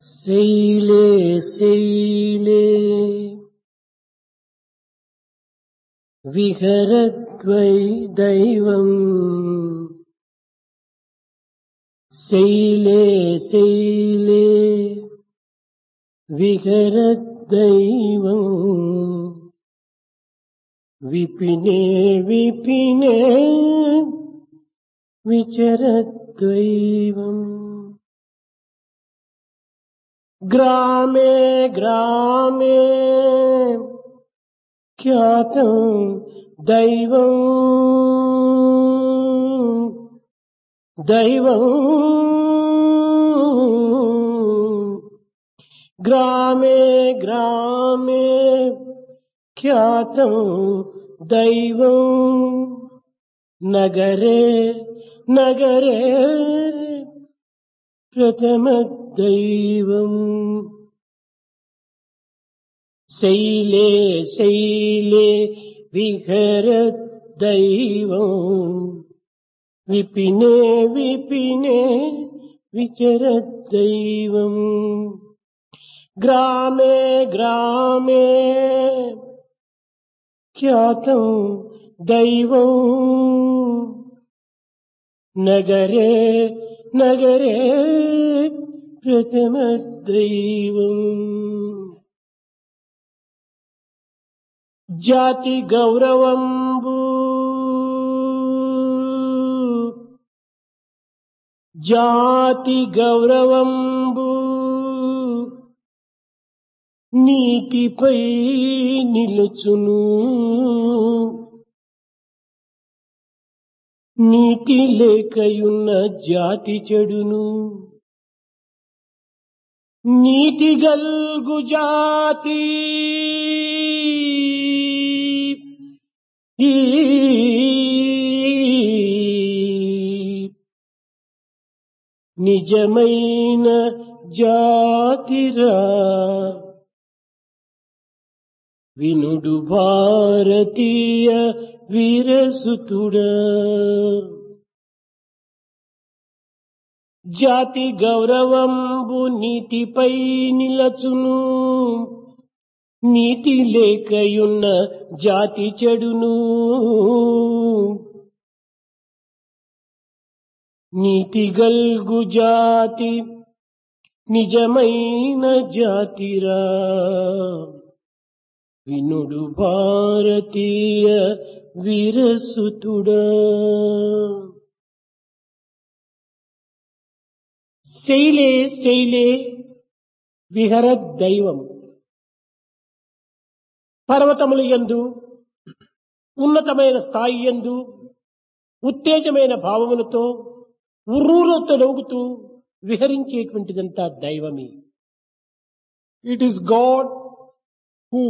శైలే శైలే విహరద్వై దైవం శైలే శైలే విహరద్దైవం విపినే విపినే విచరద్వైవం గ్రామే గ్రామే ఖ్యాతం దైవం దైవం గ్రామే గ్రామే ఖ్యాతం దైవం నగరే నగరే ప్రథమ దైవం శైలే శైలే విహరద్దైవం విపినే విపినే విచరద్దైవం గ్రామే గ్రామే ఖ్యాతం దైవం నగరే నగరే ప్రథమ దైవం జాతి గౌరవంబు జాతి గౌరవంబు నీతిపై నిలుచును నీతి లేకయున్న జాతి చెడును నీతి గల్గు జాతి నిజమైన జాతిరా వినుడు భారతీయ వీరసుతుడా జాతి గౌరవంబు నీతిపై నిలచును నీతి లేకయున్న జాతి చెడును నీతి గల్గు జాతి నిజమైన జాతిరా వినుడు భారతీయ వీరసుతుడా శైలే శైలే విహరద్దైవం పర్వతములు యందు ఉన్నతమైన స్థాయి యందు ఉత్తేజమైన భావములతో ఉర్రూలతో లోగుతూ విహరించేటువంటిదంతా దైవమే. It is God who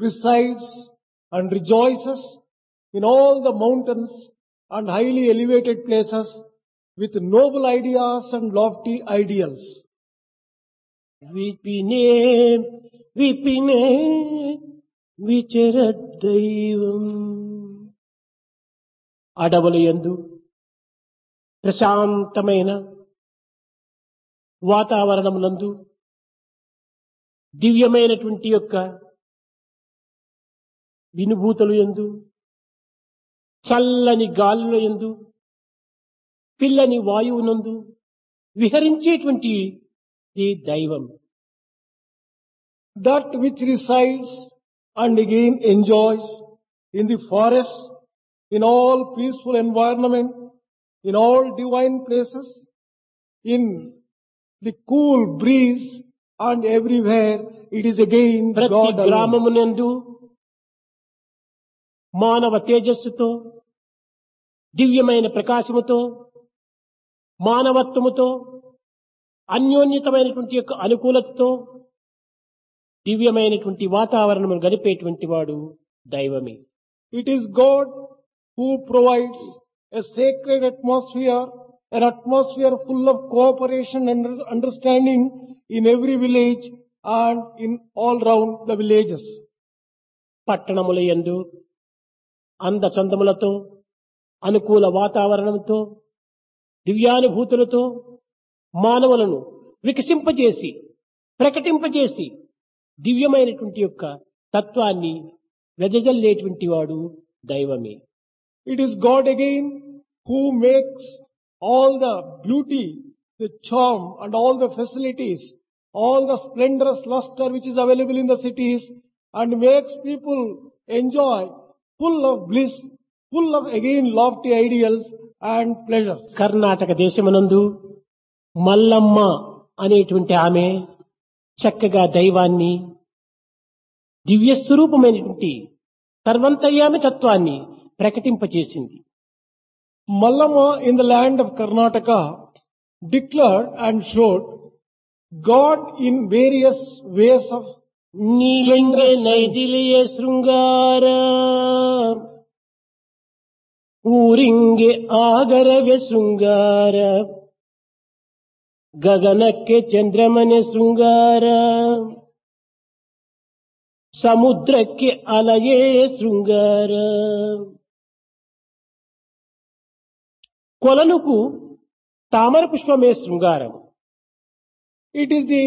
resides and rejoices in all the mountains and highly elevated places with noble ideas and lofty ideals. విపినే విపినే విచరద్దైవం అడవుల యందు ప్రశాంతమైన వాతావరణమునందు దివ్యమైనటువంటి యొక్క వినుభూతులు యందు చల్లని గాలుల యందు పిల్లని వాయువునందు విహరించేటువంటి దైవం. That which resides and again enjoys in the forest, in all peaceful environment, in all divine places, in the cool breeze and everywhere, it is again ప్రతి God alone. గ్రామమునందు మానవ తేజస్సుతో దివ్యమైన ప్రకాశముతో మానవత్వముతో అన్యోన్యతమైనటువంటి యొక్క అనుకూలతతో దివ్యమైనటువంటి వాతావరణము గడిపేటువంటి వాడు దైవమే. It is God who provides a sacred atmosphere, an atmosphere full of cooperation and understanding in every village and in all round the villages. పట్టణముల యందు అందచందములతో అనుకూల వాతావరణంతో దివ్యానుభూతులతో మానవులను వికసింపజేసి ప్రకటింపజేసి దివ్యమైనటువంటి యొక్క తత్వాన్ని వెదజల్లేటువంటి వాడు దైవమే. It is God again who makes all the beauty, the charm and all the facilities, all the splendorous luster which is available in the cities and makes people enjoy full of bliss, full of again lofty ideals and pleasures. Karnataka దేశమునందు Mallamma అనేటువంటి ఆమె చక్కగా దైవాన్ని దివ్య స్వరూపమైనటువంటి సర్వంతర్యామి తత్వాన్ని ప్రకటింపచేసింది. Mallama in the land of Karnataka declared and showed God in various ways of నీలింగే నైదిలియ శృంగార ಊರಿಂಗೆ ಆಗರವೆ ಶೃಂಗಾರ ಗಗನಕ್ಕೆ ಚಂದ್ರಮನೆ ಶೃಂಗಾರ ಸಮುದ್ರಕ್ಕೆ ಅಲೆಯೇ ಶೃಂಗಾರ కొలనుకు తామర పుష్పమే శృంగారం. It is the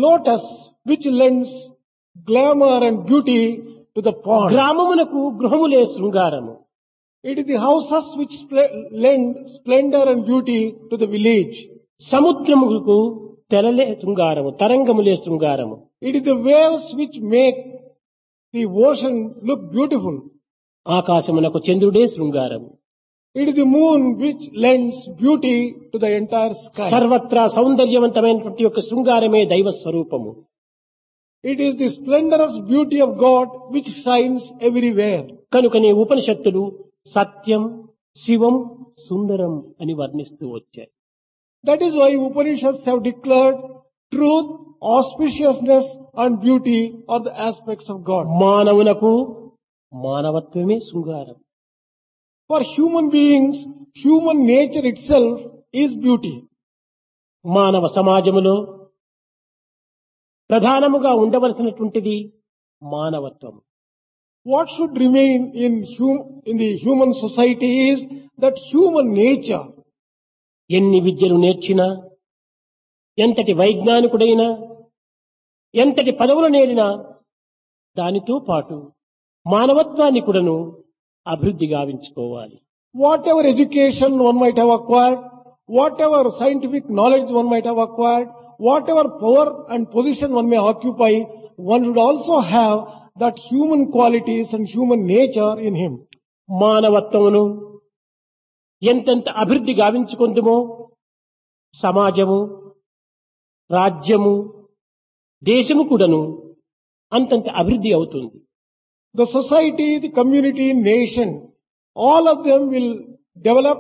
lotus which lends glamour and beauty to the pond. గ్రామమునకు గృహములే శృంగారము. It is the houses which lend splendor and beauty to the village. సముద్రములకు తెరలే శృంగారము, తరంగములే శృంగారము. It is the waves which make the ocean look beautiful. ఆకాశమునకు చంద్రుడే శృంగారము. It is the moon which lends beauty to the entire sky. సర్వత్రా సౌందర్యవంతమైనటువంటి యొక్క శృంగారమే దైవ స్వరూపము. It is the splendorous beauty of God which shines everywhere. కనుకనే ఉపనిషత్తులు సత్యం, శివం, సుందరం అని వర్ణిస్తూ వచ్చాయి. That is why Upanishads have declared truth, auspiciousness and beauty are the aspects of God. మానవునకు మానవత్వమే శృంగారం. For human beings, human nature itself is beauty. మానవ సమాజములో ప్రధానముగా ఉండవలసినటువంటిది మానవత్వం. What should remain in the human society is that human nature. ఎన్ని విద్యలు నేర్చినా, ఎంతటి వైజ్ఞానికుడైనా, ఎంతటి పదవులు నేరినా దానితో పాటు మానవత్వాన్ని కూడాను అభివృద్ధి గావించుకోవాలి. Whatever education one might have acquired, whatever scientific knowledge one might have acquired, whatever power and position one may occupy, one should also have that human qualities and human nature in him. మానవత్వమును ఎంతెంత అభివృద్ధి గావించుకుందుమో సమాజము, రాజ్యము, దేశము కూడాను అంతంత అభివృద్ధి అవుతుంది. The society, the community, nation, all of them will develop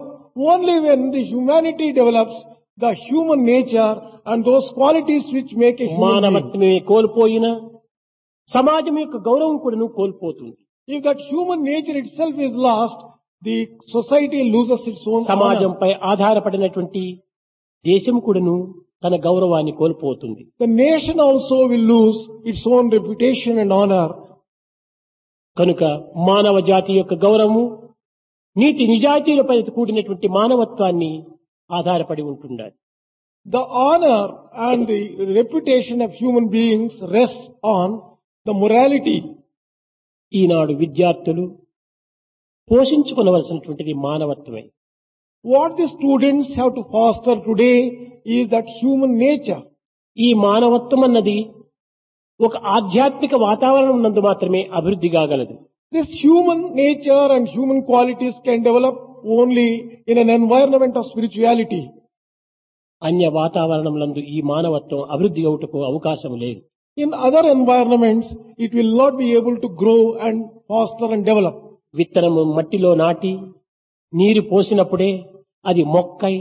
only when the humanity develops the human nature and those qualities which make a human being. మానవత్వమే కోల్పోయినా సమాజం యొక్క గౌరవం కూడాను కోల్పోతుంది. If that human nature itself is lost, the society loses its own honor. సమాజంపై ఆధారపడినటువంటి దేశం కూడాను తన గౌరవాన్ని కోల్పోతుంది. The nation also will lose its own reputation and honor. కనుక మానవ జాతి యొక్క గౌరవము నీతి నిజాయితీలపై కూడినటువంటి మానవత్వాన్ని ఆధారపడి ఉంటుండాలి. The honor and the reputation of human beings rests on the morality. ఈనాడు విద్యార్థులు పోషించుకొనవలసినటువంటిది మానవత్వమే. What the students have to foster today is that human nature. ఈ మానవత్వం అన్నది ఒక ఆధ్యాత్మిక వాతావరణం నందు మాత్రమే అభివృద్ధి కాగలదు. This human nature and human qualities can develop only in an environment of spirituality. అన్య వాతావరణం నందు ఈ మానవత్వం అభివృద్ధి అవుటకు అవకాశం లేదు. In other environments, it will not be able to grow and foster and develop. విత్తనము మట్టిలో నాటి నీరు పోసినప్పుడే అది మొక్కై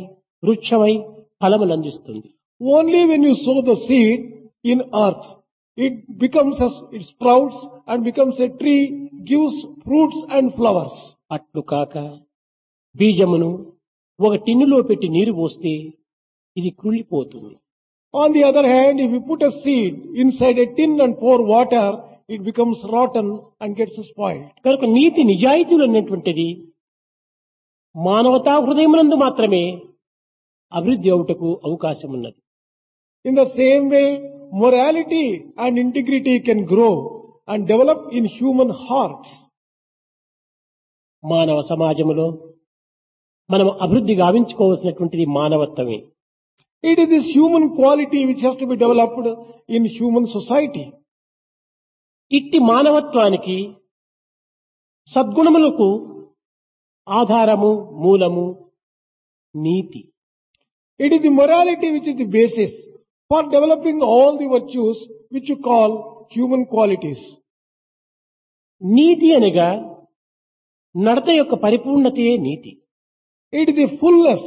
వృక్షమై ఫలములందిస్తుంది. Only when you sow the seed in earth, it sprouts and becomes a tree, gives fruits and flowers. అట్లు కాక బీజమును ఒక టిన్నులో పెట్టి నీరు పోస్తే ఇది కుళ్ళిపోతుంది. On the other hand, if you put a seed inside a tin and pour water, it becomes rotten and gets spoiled. కనుక నీతి నిజాయితీలు అనేటువంటిది మానవతా హృదయమునందు మాత్రమే అభివృద్ధి అవుటకు అవకాశం ఉన్నది. In the same way, morality and integrity can grow and develop in human hearts. మానవ సమాజంలో మనం అభివృద్ధి గావించుకోవాల్సినటువంటిది మానవత్వమే. It is this human quality which has to be developed in human society. ఇట్టి మానవత్వానికి సద్గుణములకు ఆధారము మూలము నీతి. It is the morality which is the basis for developing all the virtues which you call human qualities. నీతి అనగా నడత యొక్క పరిపూర్ణతయే నీతి. It is the fullness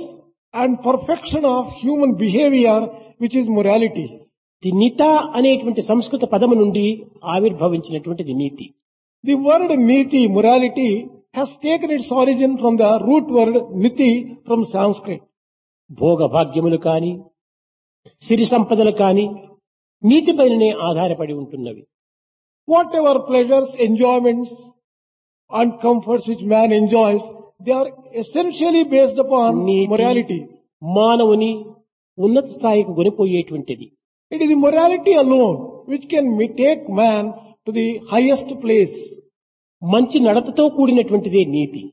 and perfection of human behavior which is morality. ది నిత అనేటువంటి సంస్కృత పదము నుండి ఆవిర్భవించినటువంటిది నీతి. The word niti, morality, has taken its origin from the root word niti from Sanskrit. భోగ భాగ్యములు కాని సిరి సంపదలు కాని నీతిపైననే ఆధారపడి ఉంటున్నవి. Whatever pleasures, enjoyments and comforts which man enjoys, they are essentially based upon morality. మానవుని ఉన్నత స్థాయికి కొనిపోయేటువంటిది. It is the morality alone which can take man to the highest place. మంచి నడతతో కూడినటువంటిదే నీతి.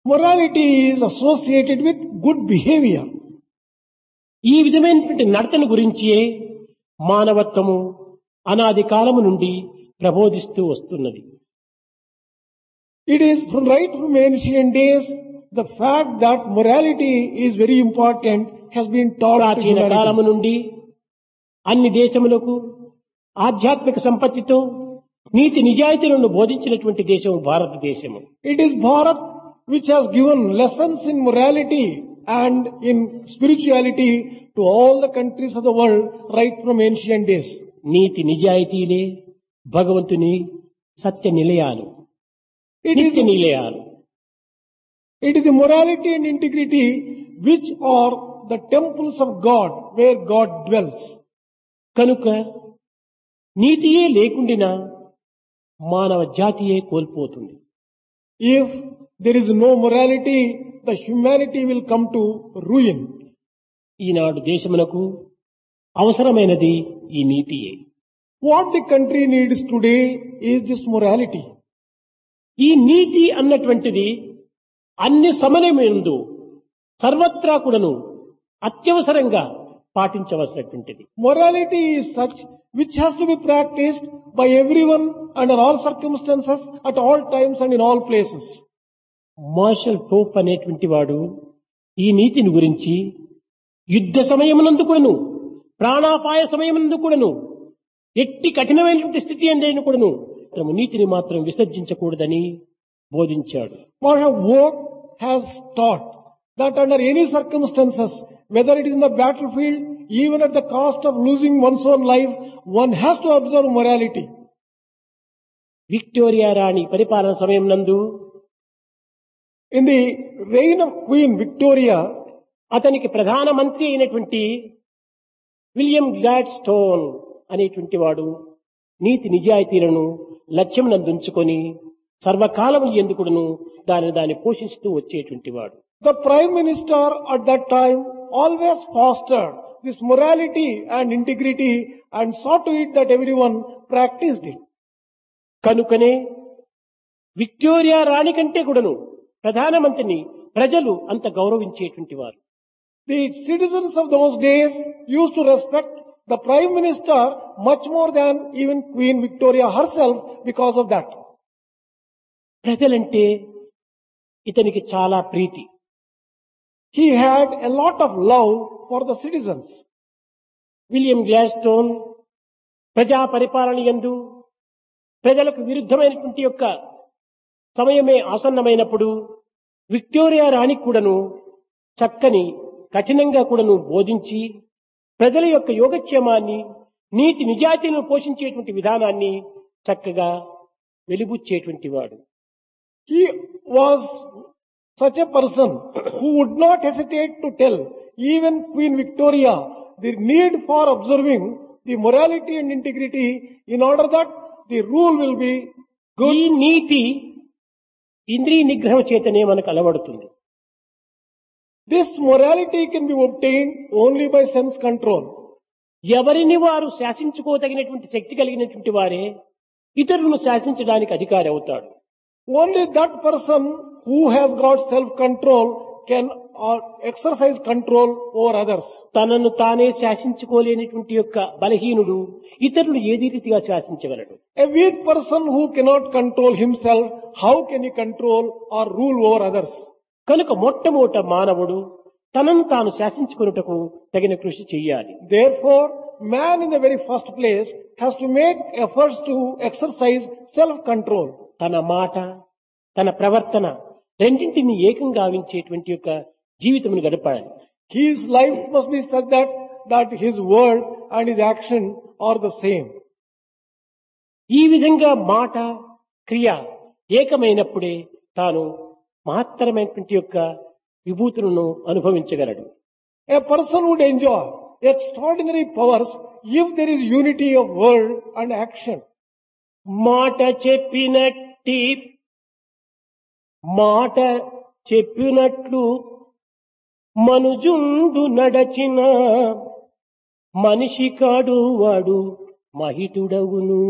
Morality is associated with good behavior. ఈ విధమైనటువంటి నడతను గురించియే మానవత్వము అనాది కాలము నుండి ప్రబోధిస్తూ వస్తున్నది. It is from ancient days, the fact that morality is very important has been taught to ప్రాచీన humanity. కాలము నుండి అన్ని దేశములకు ఆధ్యాత్మిక సంపత్తితో నీతి నిజాయితీలను బోధించినటువంటి దేశం భారతదేశము. It is Bharat which has given lessons in morality and in spirituality to all the countries of the world right from ancient days. నీతి నిజాయితీలే భగవంతుని సత్య నిలయాలు, It నిత్య is, నిలయాలు. it is the morality and integrity which are the temples of God where God dwells. కనుక నీతియే లేకుండినా మానవ జాతియే కోల్పోతుంది. If there is no morality, the humanity will come to ruin. ఈనాడు దేశమునకు అవసరమైనది ఈ నీతియే. What the country needs today is this morality. ఈ నీతి అన్నటువంటిది అన్ని సమయమందు సర్వత్రా కూడాను అత్యవసరంగా పాటించవలసినటువంటిది. Morality is such which has to be practiced by everyone under all circumstances, at all times and in all places. Marshall Pope అనేటువంటి వాడు ఈ నీతిని గురించి యుద్ధ సమయమునందు కూడాను ప్రాణాపాయ సమయమునందు కూడాను ఎట్టి కఠినమైనటువంటి స్థితి అందైన కూడాను నీతిని మాత్రం విసర్జించకూడదని బోధించాడు. Marshal Vogt has taught that under any circumstances, whether it is in the battlefield, even at the cost of losing one's own life, one has to observe morality. Victoria రాణి పరిపాలన సమయం నందు In the reign of Queen Victoria, అతనికి ప్రధానమంత్రి అయినటువంటి William glad stone అనేటువంటి వాడు నీతి నిజాయితీలను లక్ష్యం నందుంచుకొని సర్వకాలం ఎందుకును దాన్ని పోషిస్తూ వచ్చేటువంటి వాడు. the Prime Minister at that time always fostered this morality and integrity and saw to it that everyone practiced it. కనుకనే విక్టోరియా రాణి కంటే కూడాను ప్రధానమంత్రిని ప్రజలు అంత గౌరవించేటువంటి వారు. The citizens of those days used to respect the Prime Minister much more than even Queen Victoria herself because of that. ప్రజలంటే ఇతనికి చాలా ప్రీతి. He had a lot of love for the citizens. William Gladstone ప్రజా పరిపాలన యందు ప్రజలకు విరుద్ధమైనటువంటి యొక్క సమయమే ఆసన్నమైనప్పుడు Victoria రాణి కూడాను చక్కని కఠినంగా కూడాను బోధించి ప్రజల యొక్క యోగక్షేమాన్ని నీతి నిజాయితీలను పోషించేటువంటి విధానాన్ని చక్కగా వెలిబుచ్చేటువంటి వాడు. He was such a person who would not hesitate to tell even Queen Victoria the need for observing the morality and integrity in order that the rule will be good. ఈ నీతి ఇంద్రియ నిగ్రహం చేతనే మనకు అలవడుతుంది. This morality can be obtained only by sense control. ఎవరిని వారు శాసించుకోదగినటువంటి శక్తి కలిగినటువంటి వారే ఇతరులను శాసించడానికి అధికారి అవుతాడు. Only that person who has got self-control can exercise control over others. తనను తానే శాసించుకోలేనటువంటి యొక్క బలహీనుడు ఇతరులు ఏది రీతిగా శాసించగలడు? A weak person who cannot control himself, how can he control or rule over others? కనుక మొట్టమొదట మానవుడు తనను తాను శాసించుకొనుటకు తగిన కృషి చెయ్యాలి. Therefore, man in the very first place has to make efforts to exercise self-control. తన మాట తన ప్రవర్తన రెండింటిని ఏకంగా గావించేటువంటి యొక్క జీవితమును గడపాలి. His life must be such that his word and his action are the same. ఈ విధంగా మాట క్రియ ఏకమైనప్పుడే తాను మహత్తరమైనటువంటి యొక్క విభూతులను అనుభవించగలడు. A person would enjoy extraordinary powers if there is unity of word and action. మాట చెప్పినట్లు మనుజుండు నడచిన మనిషి కాడు వాడు మహితుడవును.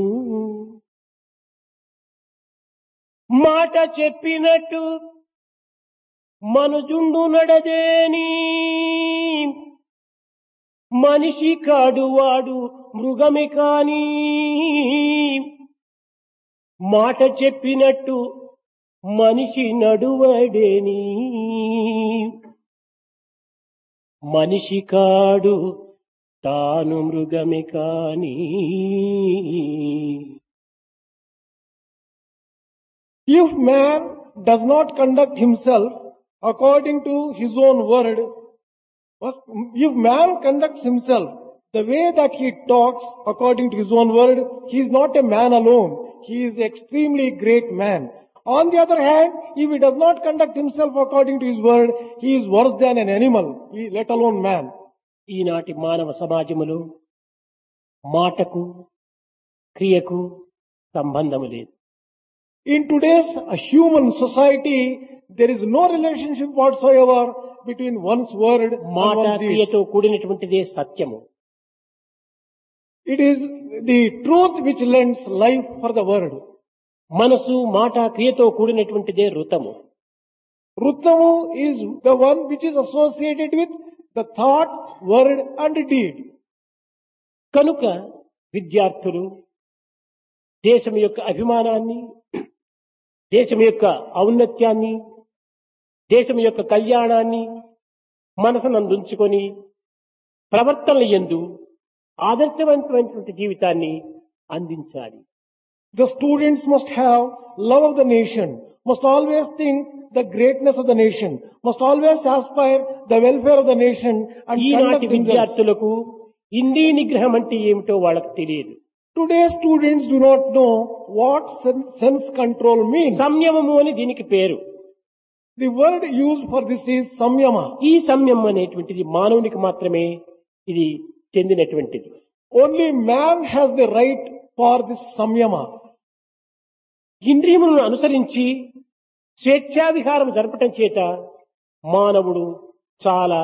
మాట చెప్పినట్టు మనుజుండు నడదేని మనిషి కాడు వాడు మృగమే కాని. మాట చెప్పినట్టు మనిషి నడువడేని మనిషి కాడు తాను మృగమే కాని. If man does not conduct himself according to his own word, if man conducts himself the way that he talks according to his own word, he is not a man alone. He is an extremely great man. On the other hand, if he does not conduct himself according to his word, he is worse than an animal, let alone man. ఈనాటి మానవ సమాజములో మాటకు క్రియకు సంబంధము లేదు. In today's human society, there is no relationship whatsoever between one's word and మాట one's deeds. క్రియతో కూడినటువంటిదే సత్యము. It is the truth which lends life for the word. మనసు మాట క్రియతో కూడినటువంటిదే ఋతము. Ruttamu is the one which is associated with the thought, word and deed. కనుక విద్యార్థులు దేశం యొక్క అభిమానాన్ని, దేశం యొక్క ఔన్నత్యాన్ని, దేశం యొక్క కళ్యాణాన్ని మనసునందుంచుకొని ప్రవర్తనల యందు ఆదర్శవంతమైనటువంటి జీవితాన్ని అందించాలి. The students must have love of the nation, must always think the greatness of the nation, must always aspire the welfare of the nation and ఈనాటి conduct themselves. విద్యార్థులకు ఇంద్రియ నిగ్రహం అంటే ఏమిటో వాళ్ళకు తెలియదు. Today's students do not know what sense control means. సంయమము అని దీనికి పేరు. The word used for this is samyama. ఈ సంయమం అనేటువంటిది మానవునికి మాత్రమే ఇది చెందినటువంటిది. Only man has the right for this samyama. ఇంద్రియములను అనుసరించి స్వేచ్ఛావిహారం జరపటం చేత మానవుడు చాలా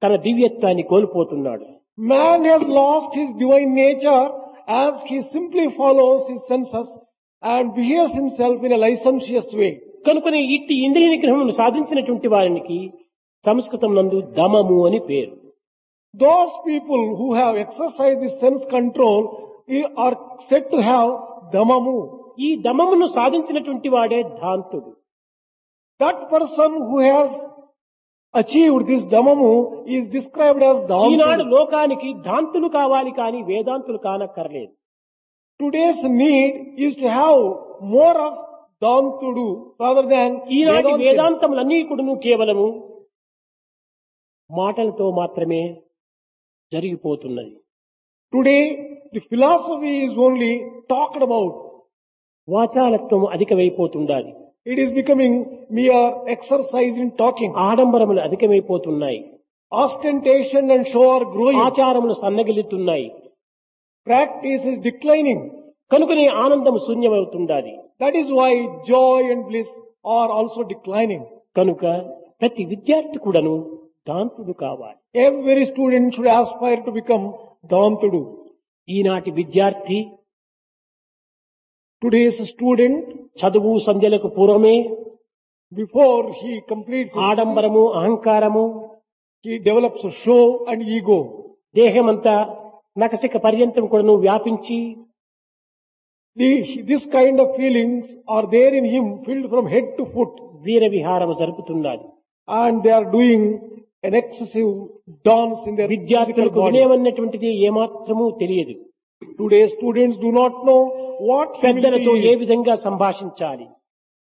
తన దివ్యత్వాన్ని కోల్పోతున్నాడు. Man has lost his divine nature as he simply follows his senses and behaves himself in a licentious way. కనుకనే ఇట్టి ఇంద్రియ నిగ్రహమును సాధించినటువంటి వారికి సంస్కృతం నందు దమము అని పేరు. Those people who have exercised this sense control are said to have damamu. ఈ దమమును సాధించినటువంటి వాడే ధాంతుడు. That person who has achieved this damamu is described as Eenadu dhantu. లోకానికి ధాంతులు కావాలి కానీ వేదాంతులు కానక్కర్లేదు. Today's need is to have more of dhantudu rather than ఈనాటి Vedantians. వేదాంతములన్నీ కూడాను కేవలము మాటలతో మాత్రమే జరిగిపోతున్నది. Today the philosophy is only talked about. వాచాలత్వం అధికమైపోతుండాలి. It is becoming mere exercise in talking. ఆడంబరములు అధికమైపోతున్నాయి. Ostentation and show are growing. ఆచారములు సన్నగిల్లుతున్నాయి. Practice is declining. కనుకనే ఆనందము శూన్యమవుతుండాలి. That is why joy and bliss are also declining. కనుక ప్రతి విద్యార్థి కూడాను దాంతుడు కావాలి. Every student should aspire to become Dantudu. ఈనాటి విద్యార్థి Today's student, చదువు సంధ్యలకు పూర్వమే before he completes his ఆడంబరము, అహంకారము, he develops a show and ego. దేహమంతా నకసిక పర్యంతం కూడాను వ్యాపించి This kind of feelings are there in him, filled from head to foot, Veera విహారము జరుపుతున్నది. and they are doing an excessive dance in their physical విద్యార్థులకు body. వినయమన్నటువంటిది ఏమాత్రము తెలియదు. Today's students do not know what పెద్దలతో humility A is. విధంగా సంభాషించాలి,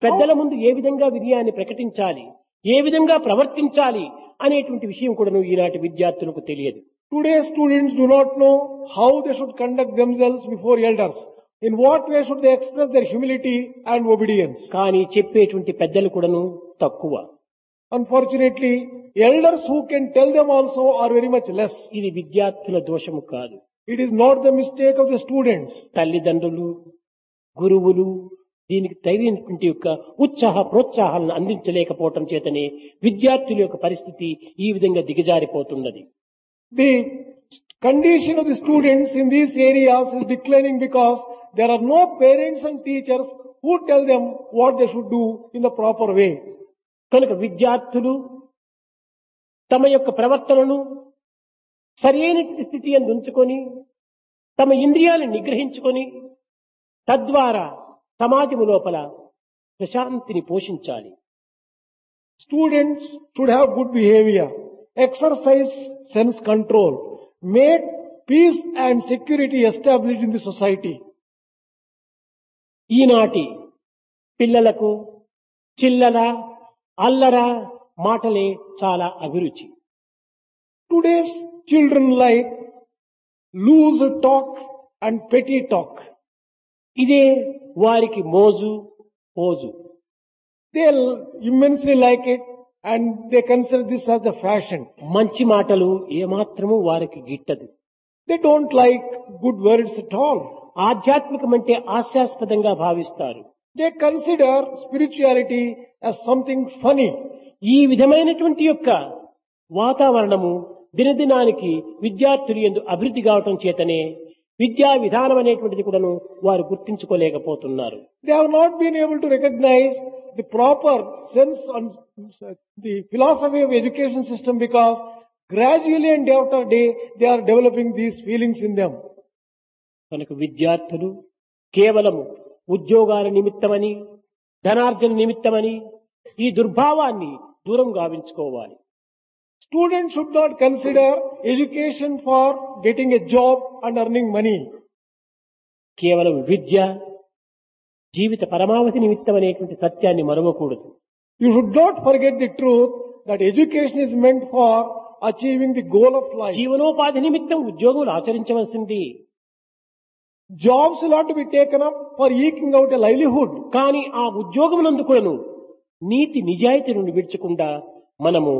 పెద్దల ముందు ఏ విధంగా వినయాన్ని ప్రకటించాలి, ఏ విధంగా ప్రవర్తించాలి అనేటువంటి విషయం కూడాను ఈనాటి విద్యార్థులకు తెలియదు. Today's students do not know how they should conduct themselves before elders. In what way should they express their humility and obedience? కానీ చెప్పేటువంటి పెద్దలు కూడాను తక్కువ. Unfortunately, elders who can tell them also are very much less. ఇది విద్యార్థుల దోషము కాదు. It is not the mistake of the students. తల్లిదండ్రులు, గురువులు దీనికి తగినటువంటి యొక్క ఉత్సాహ ప్రోత్సాహాలను అందించలేకపోవటం చేతనే విద్యార్థుల యొక్క పరిస్థితి ఈ విధంగా దిగజారిపోతున్నది. The condition of the students in these areas is declining because there are no parents and teachers who tell them what they should do in the proper way. కనుక విద్యార్థులు తమ యొక్క ప్రవర్తనను సరైన స్థితి యందు ఉంచుకొని తమ ఇంద్రియాలను నిగ్రహించుకొని తద్వారా సమాజము లోపల ప్రశాంతిని పోషించాలి. Students should have good behavior, exercise sense control, make peace and security established in the society. ఈనాటి పిల్లలకు చిల్లర అల్లర మాటలే చాలా అభిరుచి. Today's children like loose talk and petty talk. ఇదే వారికి మోజు pose. They immensely like it and they consider this as the fashion. మంచి మాటలు ఏమాత్రము వారికి గిట్టదు. They don't like good words at all. ఆధ్యాత్మికం అంటే హాస్యాస్పదంగా భావిస్తారు. They consider spirituality as something funny. ఈ విధమైనటువంటి యొక్క వాతావరణము దినదినానికి విద్యార్థులు యందు అభివృద్ధి కావటం చేతనే విద్యా విధానం అనేటువంటిది కూడాను వారు గుర్తించుకోలేకపోతున్నారు. They have not been able to recognize the proper sense and the philosophy of education system because gradually and day after day they are developing these feelings in them. కనుక విద్యార్థులు కేవలము ఉద్యోగాల నిమిత్తమని ధనార్జన నిమిత్తమని ఈ దుర్భావాన్ని దూరం గావించుకోవాలి. Students should not consider education for getting a job and earning money. కేవలం విద్య జీవిత పరమావధి నిమిత్తం అనేటువంటి సత్యాన్ని మరవకూడదు. You should not forget the truth that education is meant for achieving the goal of life. జీవనోపాధి నిమిత్తం ఉద్యోగములు ఆచరించవలసింది. Jobs will have to be taken up for eking out a livelihood. కానీ ఆ ఉద్యోగమునందు కూడాను నీతి నిజాయితీ నుండి విడిచకుండా మనము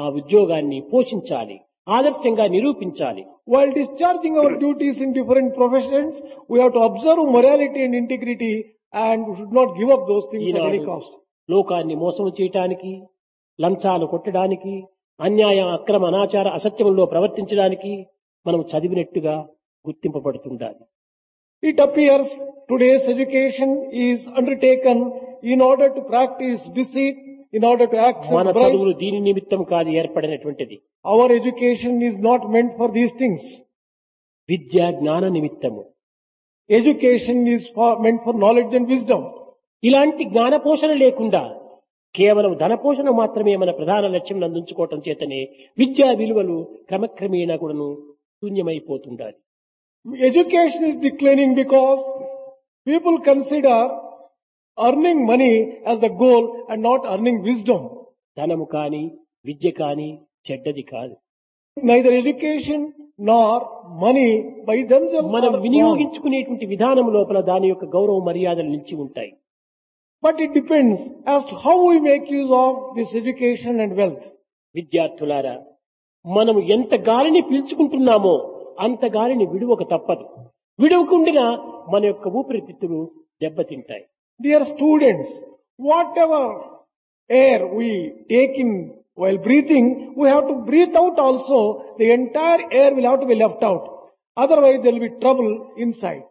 ఆ ఉద్యోగాన్ని పోషించాలి, ఆదర్శంగా నిరూపించాలి. While discharging our duties in different professions, we have to observe morality and integrity and we should not give up those things at any cost. లోకాన్ని మోసం చేయటానికి, లంచాలు కొట్టడానికి, అన్యాయ అక్రమ అనాచార అసత్యములో ప్రవర్తించడానికి మనం చదివినట్టుగా గుర్తింపబడుతుండాలి. It appears today's education is undertaken in order to practice deceit, in order to accept మన చదువులు bribes. దీని నిమిత్తం కాదు ఏర్పడినటువంటిది. Our education is not meant for these things. విద్య జ్ఞాన నిమిత్తము. Education is meant for knowledge and wisdom. ఇలాంటి జ్ఞాన పోషణ లేకుండా కేవలం ధన పోషణ మాత్రమే మన ప్రధాన లక్ష్యం అందించుకోవటం చేతనే విద్యా విలువలు క్రమక్రమేణా కూడాను శూన్యమైపోతుండాలి. Education is declining because people consider earning money as the goal and not earning wisdom. ధనము కాని విద్య కాని చెడ్డది కాదు. Neither education nor money by themselves మనం are wrong. వినియోగించుకునేటువంటి విధానం లోపల దాని యొక్క గౌరవ మర్యాదలు నిలిచి ఉంటాయి. But it depends as to how we make use of this education and wealth. విద్యార్థులారా, మనము ఎంత గాలిని పీల్చుకుంటున్నామో అంత గాలిని విడువక తప్పదు. విడువకుండా మన యొక్క ఊపిరితిత్తులు దెబ్బతింటాయి. Dear students, whatever air we take in While breathing, we have to breathe out also. The entire air will have to be left out. Otherwise, there will be trouble inside.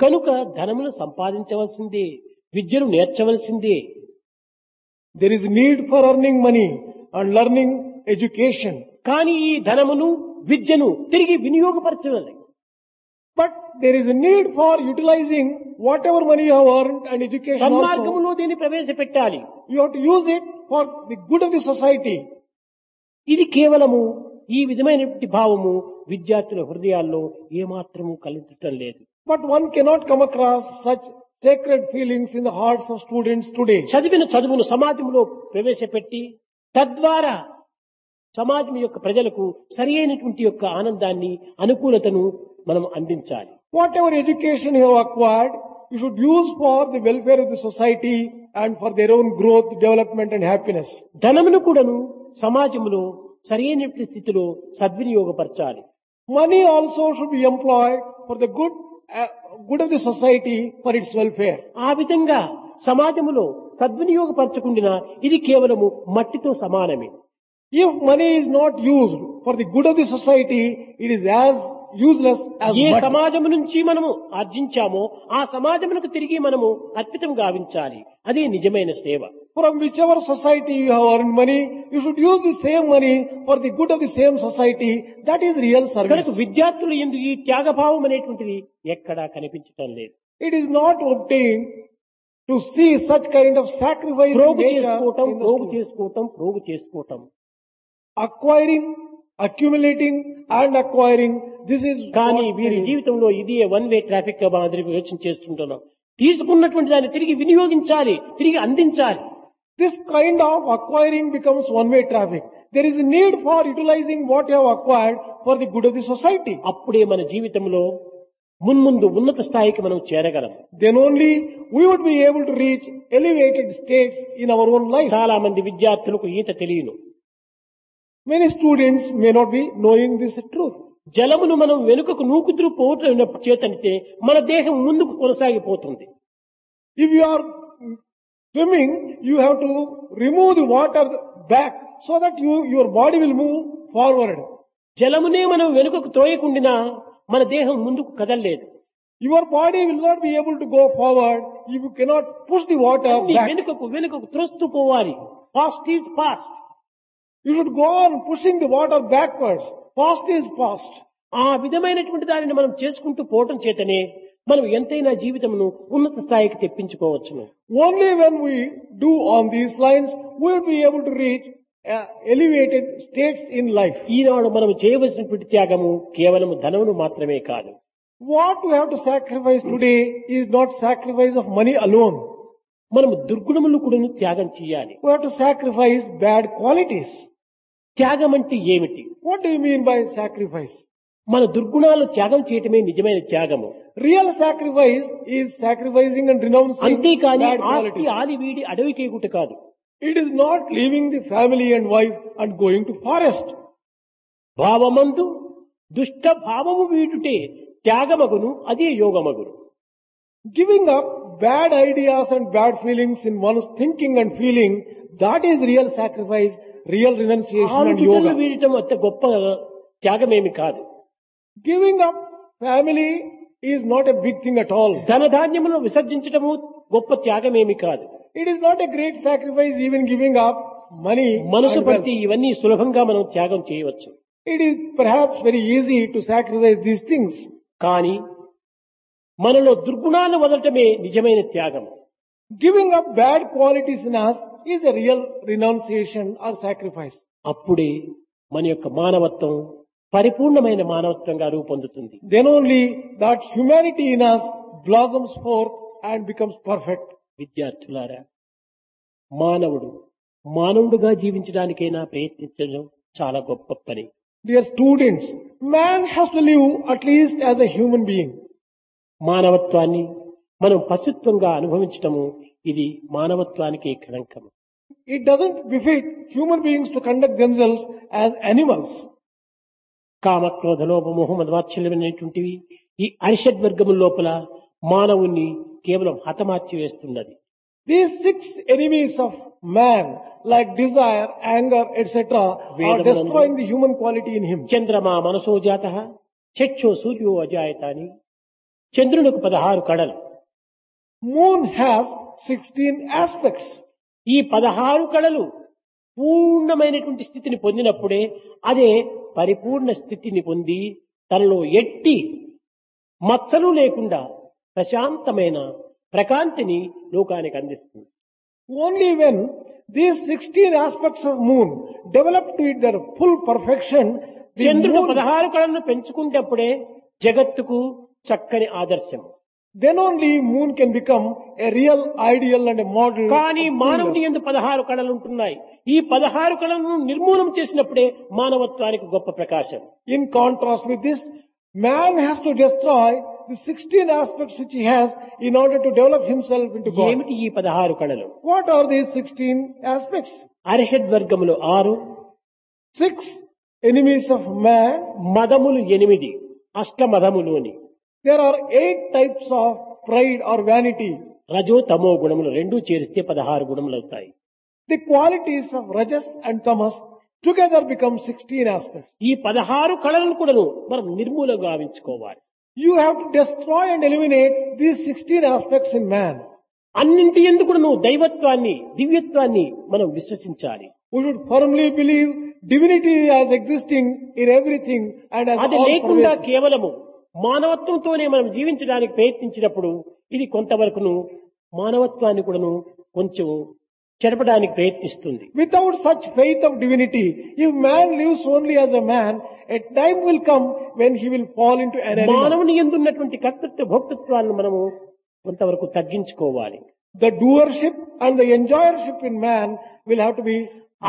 కనుక ధనమును సంపాదించవలసిందే, విద్యను నేర్చవలసిందే. There is need for earning money and learning education. కానీ ఈ ధనమును విద్యను తిరిగి వినియోగపరచాలి. But there is a need for utilizing whatever money you have earned and education also. సన్మార్గములో దీన్ని ప్రవేశపెట్టాలి. You have to use it for the good of the society. ఇది కేవలము ఈ విధమైనటువంటి భావము విద్యార్థుల హృదయాల్లో ఏమాత్రము కలిగించటం లేదు. But one cannot come across such sacred feelings in the hearts of students today. చదివిన చదువును సమాజంలో ప్రవేశపెట్టి తద్వారా సమాజం యొక్క ప్రజలకు సరి అయినటువంటి యొక్క ఆనందాన్ని, అనుకూలతను మనం అందించాలి. Whatever education you have acquired, you should use for the welfare of the society and for their own growth, development and happiness. ధనమును కూడాను సమాజంలో సరి అయినటువంటి స్థితిలో సద్వినియోగపరచాలి. Money also should be employed for the good of the society for its welfare. ఆ విధంగా సమాజంలో సద్వినియోగపరచకుండా ఇది కేవలము మట్టితో సమానమే. If money is not used for the good of the society, it is as useless as A mud. సమాజం నుంచి మనము ఆర్జించామో ఆ సమాజమునకు తిరిగి మనము అర్పితం గావించాలి. అదే నిజమైన సేవ. From whichever society you have earned money, you should use the same money for the good of the same society. That is real service. కనుక విద్యార్థులు ఎందు ఈ త్యాగభావం అనేటువంటిది ఎక్కడా కనిపించటం లేదు. It is not obtained to see such kind of sacrifice in ప్రోగు nature చేసుకోవటం, in the ప్రోగు student. చేసుకోవటం, ప్రోగు చేసుకోవటం. Acquiring, accumulating and acquiring. This is కానీ what వీరి it is. జీవితంలో ఇది వన్ వే ట్రాఫిక్ గా మాదిరి యోచన చేస్తుంటున్నాం. తీసుకున్నటువంటి దాన్ని తిరిగి వినియోగించాలి, తిరిగి అందించాలి. This kind of acquiring becomes one-way traffic. There is a need for utilizing what you have acquired for the good of the society. అప్పుడే మన జీవితంలో మున్ముందు ఉన్నత స్థాయికి మనం చేరగలం. Then only we would be able to reach elevated states in our own life. చాలా మంది విద్యార్థులకు ఈత తెలియను. Many students may not be knowing this truth. జలమును మనం వెనుకకు నూకుతూ పోవటం చేతనితే మన దేహం ముందుకు కొనసాగిపోతుంది. If you are swimming, you have to remove the water back so that your body will move forward. జలమునే మనం వెనుకకు త్రోయకుండినా మన దేహం ముందుకు కదలలేదు. Your body will not be able to go forward if you cannot push the water అన్ని back. వెనుకకు వెనుకకు త్రోస్తూ పోవాలి. Fast is fast. You should go on pushing the water backwards. Fast is fast. ఆ విధమైనటువంటి దానిని మనం చేసుకుంటూ పోవటం చేతనే మనం ఎంతైనా జీవితమును ఉన్నత స్థాయికి తెప్పించుకోవచ్చును. Only when we do on these lines, we will be able to reach elevated states in life. ఈనాడు మనం చేయవలసినటువంటి త్యాగము కేవలం ధనమును మాత్రమే కాదు. What we have to sacrifice today is not sacrifice of money alone. మనం దుర్గుణములు కూడా త్యాగం చేయాలి. We have to sacrifice bad qualities. త్యాగం అంటే ఏమిటి? What do you mean by sacrifice? మన దుర్గుణాలు త్యాగం చేయటమే నిజమైన త్యాగము. Real sacrifice is sacrificing and renouncing అంతేకాని bad ఆస్తి qualities. ఆది వీడి అడవికేగుట కాదు. It is not leaving the family and wife and going to forest. భావమందు దుష్ట భావము వీడుటే త్యాగమగును, అదే యోగమగును. Giving up bad ideas and bad feelings in one's thinking and feeling, that is real sacrifice, real renunciation and ఆరుటలు yoga. వీడటం అంత గొప్ప త్యాగమేమి కాదు. Giving up family is not a big thing at all. ధనధాన్యములను విసర్జించటము గొప్ప త్యాగమేమి కాదు. It is not a great sacrifice even giving up money. మనసు and wealth. పట్టి ఇవన్నీ సులభంగా మనం త్యాగం చేయవచ్చు. It is perhaps very easy to sacrifice these things. కానీ మనలో దుర్గుణాలను వదలటమే నిజమైన త్యాగం. Giving up bad qualities in us is a real renunciation or sacrifice. అప్పుడే మన యొక్క మానవత్వం పరిపూర్ణమైన మానవత్వంగా రూపొందుతుంది. Then only that humanity in us blossoms forth and becomes perfect. విద్యార్థులారా, మానవుడు మానవుడుగా జీవించడానికైనా ప్రయత్నించడం చాలా గొప్ప పని. Dear students, man has to live at least as a human being. మానవత్వాన్ని మనం పశుత్వంగా అనుభవించటము ఇది మానవత్వానికి కళంకం. It doesn't befit human beings to conduct themselves as animals. కామ క్రోధ లోభ మోహ మదవాత్సల్యం అనేటువంటివి ఈ అరిషడ్ వర్గము లోపల మానవుణ్ణి కేవలం హతమార్చి వేస్తున్నది. These 6 enemies of man, like desire, anger, etc., are Vedamanandu. destroying the human quality in him. చంద్రమా మనసో జాత చక్షో సూర్యో అజాయత అని చంద్రునికి 16 కళలు. Moon has 16 aspects. ఈ 16 కళలు పూర్ణమైనటువంటి స్థితిని పొందినప్పుడే అదే పరిపూర్ణ స్థితిని పొంది తనలో ఎట్టి మచ్చలు లేకుండా ప్రశాంతమైన ప్రకాంతిని లోకానికి అందిస్తుంది. Only when these 16 aspects of moon develop to it their full perfection, the చంద్రుడు moon, 16 కళలను పెంచుకుంటప్పుడే జగత్తుకు చక్కని ఆదర్శం. then only moon can become a real ideal and a model. కానీ of మానవుని fullness. యందు 16 కళలు ఉంటున్నాయి. ఈ 16 కళలను నిర్మూలన చేసినప్పుడే మానవత్వానికి గొప్ప ప్రకాశం. In contrast with this, man has to destroy the 16 aspects which he has in order to develop himself into God. ఏమిటి ఈ 16 కళలు? What are these 16 aspects? అరిషడ్ వర్గములు 6, 6 enemies of man. మదములు 8, అష్టమదములు అని. There are 8 types of pride or vanity. రజో తమో గుణములు రెండూ చేరిస్తే 16 గుణములు అవుతాయి. The qualities of rajas and tamas together become 16 aspects. ఈ 16 కళలను కూడాను మనం నిర్మూలంగా గావించుకోవాలి. You have to destroy and eliminate these 16 aspects in man. అన్నింటి యందు కూడాను దైవత్వాన్ని దివ్యత్వాన్ని మనం విశ్వసించాలి. We should firmly believe divinity as existing in everything and as అది all లేకుండా pervasive. కేవలము మానవత్వంతోనే మనం జీవించడానికి ప్రయత్నించినప్పుడు ఇది కొంతవరకును మానవత్వాన్ని కూడాను కొంచెం చెడపడానికి ప్రయత్నిస్తుంది. Without such faith of divinity, if man lives only as a man, a time will come when he will fall into an animal. మానవుని యందు ఉన్నటువంటి కర్తృత్వ భోక్తృత్వాలను మనము కొంతవరకు తగ్గించుకోవాలి. The doership and the enjoyership in man will have to be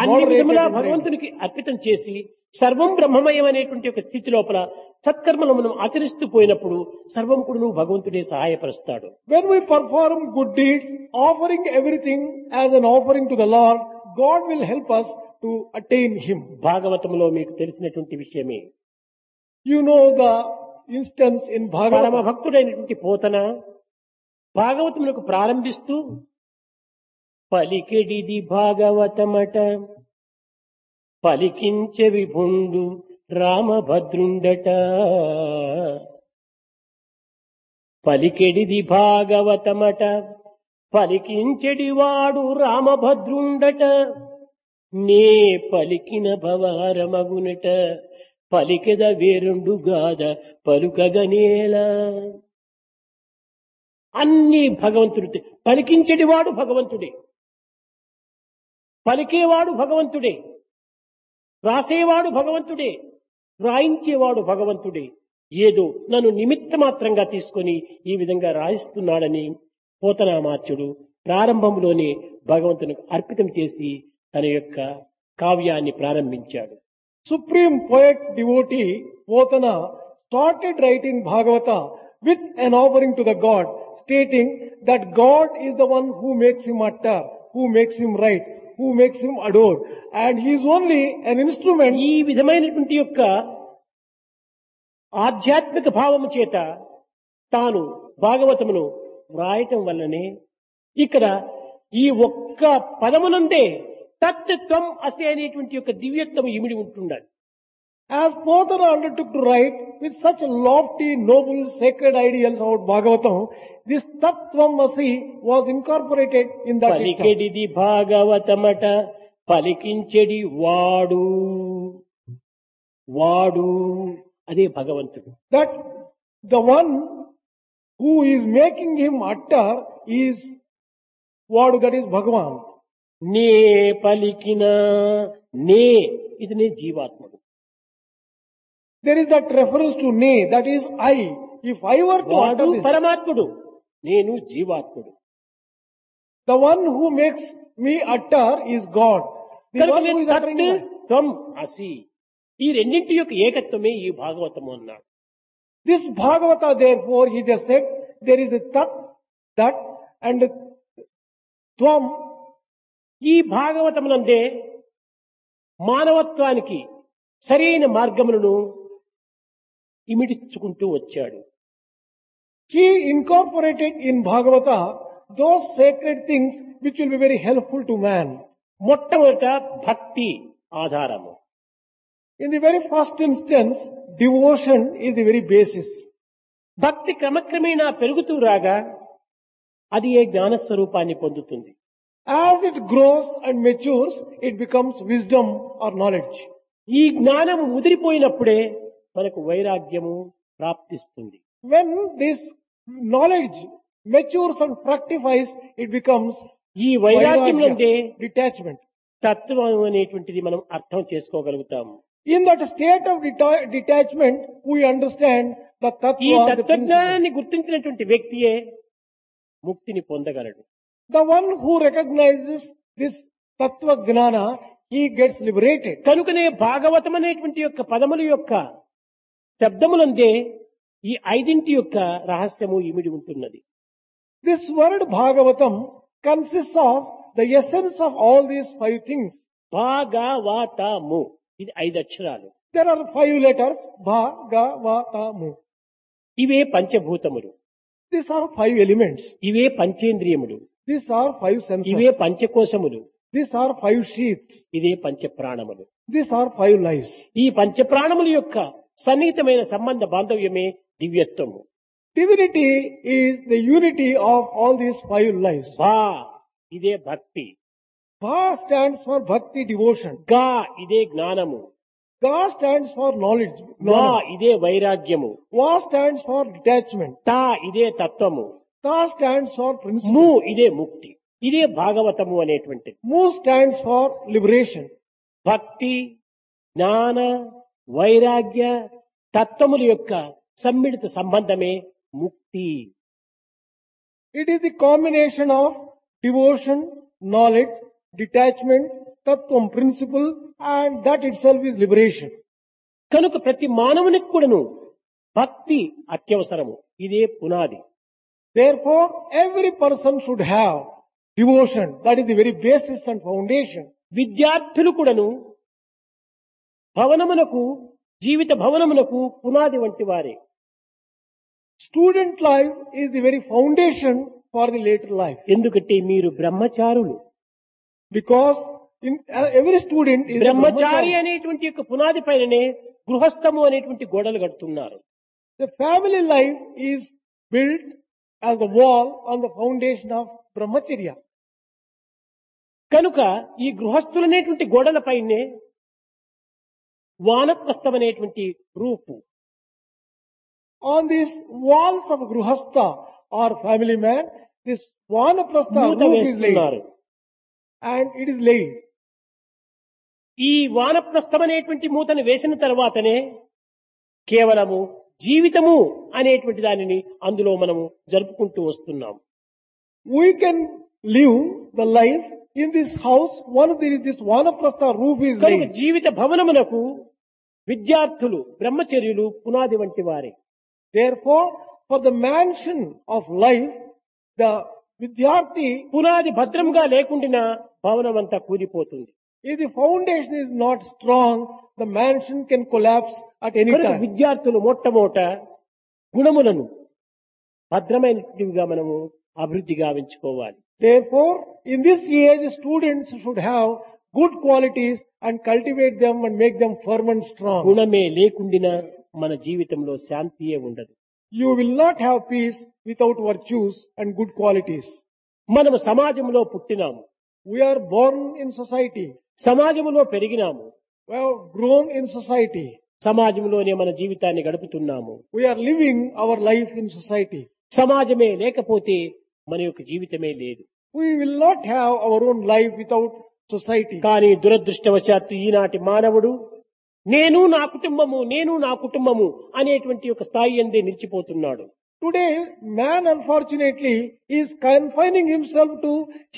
అన్ని moderated విధములా and restrained. భగవంతునికి అర్పితం చేసి సర్వం బ్రహ్మమయం అనేటువంటి ఒక స్థితి లోపల సత్కర్మలు మనం ఆచరిస్తూ పోయినప్పుడు సర్వం కూడా భగవంతుడే సహాయపరుస్తాడు. When we perform good deeds, offering everything as an offering to the Lord, God will help us to attain Him. భాగవతంలో మీకు తెలిసినటువంటి విషయమే. You know the instance in పరమ Bhagavatam. భక్తుడైనటువంటి పోతన భాగవతములకు ప్రారంభిస్తూ పలికెడిది భాగవతమట పలికించె విభుండు రామభద్రుండట పలికెడిది భాగవతమట పలికించెడివాడు రామభద్రుండట నే పలికిన భవారమగునట పలికెద వేరుండు గాద పలుకగనేలా. అన్ని భగవంతుడి పలికించెడివాడు భగవంతుడే, పలికేవాడు భగవంతుడే, రాసేవాడు భగవంతుడే, రాయించేవాడు భగవంతుడే. ఏదో నన్ను నిమిత్త మాత్రంగా తీసుకొని ఈ విధంగా రాయిస్తున్నాడని పోతనామాత్యుడు ప్రారంభంలోనే భగవంతునికి అర్పితం చేసి తన యొక్క కావ్యాన్ని ప్రారంభించాడు. Supreme poet devotee Potana started writing Bhagavata with an offering to the God, stating that God is the one who makes him utter, who makes him write, who makes him adore, and he is only an instrument. ఈ విధమైనటువంటి యొక్క ఆధ్యాత్మిక భావము చేత తాను భాగవతమును వ్రాయటం వల్లనే ఇక్కడ ఈ ఒక్క పదమునందే తత్వం అసి అనేటువంటి యొక్క దివ్యత్వం ఇమిడి ఉంటుండాలి. As Potana undertook to write with such lofty, noble, sacred ideals about Bhagavatam, this Tattvamasi was incorporated in that itself. పలికెడిది భాగవతమట పలికించెడి వాడు వాడు అదే భగవంతుడు. That the one who is making him utter is Vadu, that is Bhagavan. నే పలికిన నే ఇది నే జీవాత్ముడు. There is that reference to Ne, that is I. If I were to వాడు utter this, పరమాత్ముడు, నేను జీవాత్ముడు. the one who makes me utter is God. The కనుక one who నేను is uttering me. తత్వం అసి ఈ రెండింటి యొక్క ఏకత్వమే ఈ భాగవతము అన్నాడు. This Bhagavata, therefore, he just said, there is a Tat, that, and Tvam. ఈ భాగవతమునందే మానవత్వానికి సరైన మార్గములను ఇమిడించుకుంటూ వచ్చాడు. He incorporated in Bhagavata those sacred things which will be very helpful to man. మొట్టమొదట భక్తి ఆధారము. In the very first instance, devotion is the very basis. భక్తి క్రమక్రమేణా పెరుగుతూ రాగా అది ఏ జ్ఞానస్వరూపాన్ని పొందుతుంది. As it grows and matures, it becomes wisdom or knowledge. ఈ జ్ఞానం ముదిరిపోయినప్పుడే మనకు వైరాగ్యము ప్రాప్తిస్తుంది. When this knowledge matures and fructifies, it becomes ఈ వైరాగ్యం నుండే vairagya, detachment. తత్వం అనేటువంటిది మనం అర్థం చేసుకోగలుగుతాము. In that state of detachment, we understand the ఈ tattva, the principle. తత్వజ్ఞానాన్ని గుర్తించినటువంటి వ్యక్తియే ముక్తిని పొందగలడు. The one who recognizes this tattva gnana, he gets liberated. కనుకనే భాగవతం అనేటువంటి యొక్క పదముల యొక్క శబ్దములందే ఈ ఐదింటి యొక్క రహస్యము ఇమిడి ఉంటున్నది. This word Bhagavatam consists of the essence of all these 5 things. భాగవతము ఇది 5 అక్షరాలు. There are 5 letters, Bhagavatamu. ఇవే పంచభూతములు, These are 5 elements. ఇవే పంచేంద్రియములు, These are 5 ఇవే senses. పంచకోశములు, These are 5 sheaths. ఇదే పంచప్రాణములు. These are 5 lives. ఈ పంచప్రాణముల యొక్క సన్నిహితమైన సంబంధ బాంధవ్యమే దివ్యత్వము. Divinity is the unity of all these 5 lives. భా ఇదే భక్తి, Bha stands for bhakti, devotion. గా ఇదే జ్ఞానము, Ga stands for knowledge. వా Gnana. ఇదే వైరాగ్యము, Va stands for detachment. తా ఇదే తత్వము, Ta stands for ము principle. ఇదే ముక్తి. ఇదే భాగవతము అనేటువంటిది. Mu stands for liberation. భక్తి, జ్ఞాన, వైరాగ్య తత్వముల యొక్క సమ్మిళిత సంబంధమే ముక్తి. It is the combination of devotion, knowledge, detachment, tattvam, principle, and that itself is liberation. కనుక ప్రతి మానవునికి కూడాను భక్తి అత్యవసరము. ఇదే పునాది. Therefore, every person should have devotion. That is the very basis and foundation. విద్యార్థులు కూడాను భవనమునకు, జీవిత భవనమునకు పునాది వంటి వారే. Student life is the very foundation for the later life. ఎందుకంటే మీరు బ్రహ్మచారులు. Because every student is a Brahmachari brahmachari. అనేటువంటి యొక్క పునాది పైననే గృహస్థము అనేటువంటి గోడలు కడుతున్నారు. The family life is built as a wall on the foundation of brahmacharya. కనుక ఈ గృహస్థులు అనేటువంటి గోడల పైనే వానప్రస్థం అనేటువంటి రూపు, On these walls of Gruhastha or family man, this Vanaprastha మూత roof is laid. వేస్తున్నారు. And it is laid. ఈ వానప్రస్థం అనేటువంటి మూతను వేసిన తర్వాతనే కేవలము జీవితము అనేటువంటి దానిని అందులో మనము జరుపుకుంటూ వస్తున్నాం. We can live the life in this house once there is this Vanaprastha roof is కనుక laid. జీవిత భవనమునకు విద్యార్థులు, బ్రహ్మచర్యులు పునాది వంటి వారే. Therefore, for the mansion of life, the Vidyarthi, పునాది భద్రంగా లేకుండా భవనం అంతా కూలిపోతుంది. if the foundation is not strong, the mansion can collapse at any కనుక time. విద్యార్థులు మొట్టమొదట గుణములను భద్రమైనవిగా మనము అభివృద్ధి గావించుకోవాలి. Therefore, in this age, students should have good qualities and cultivate them and make them firm and strong. గుణమే లేకుండినా మన జీవితంలో శాంతియే ఉండదు. You will not have peace without virtues and good qualities. మనము సమాజంలో పుట్టినాము, We are born in society. సమాజంలో పెరిగినాము, We have grown in society. సమాజంలోనే మన జీవితాన్ని గడుపుతున్నాము. We are living our life in society. సమాజమే లేకపోతే మన యొక్క జీవితమే లేదు. We will not have our own life without society. కానీ దురదృష్టవశాత్తు ఈనాటి మానవుడు నేను నా కుటుంబము అనేటువంటి ఒక స్థాయి అందే నిలిచిపోతున్నాడు. Today, man unfortunately is confining himself to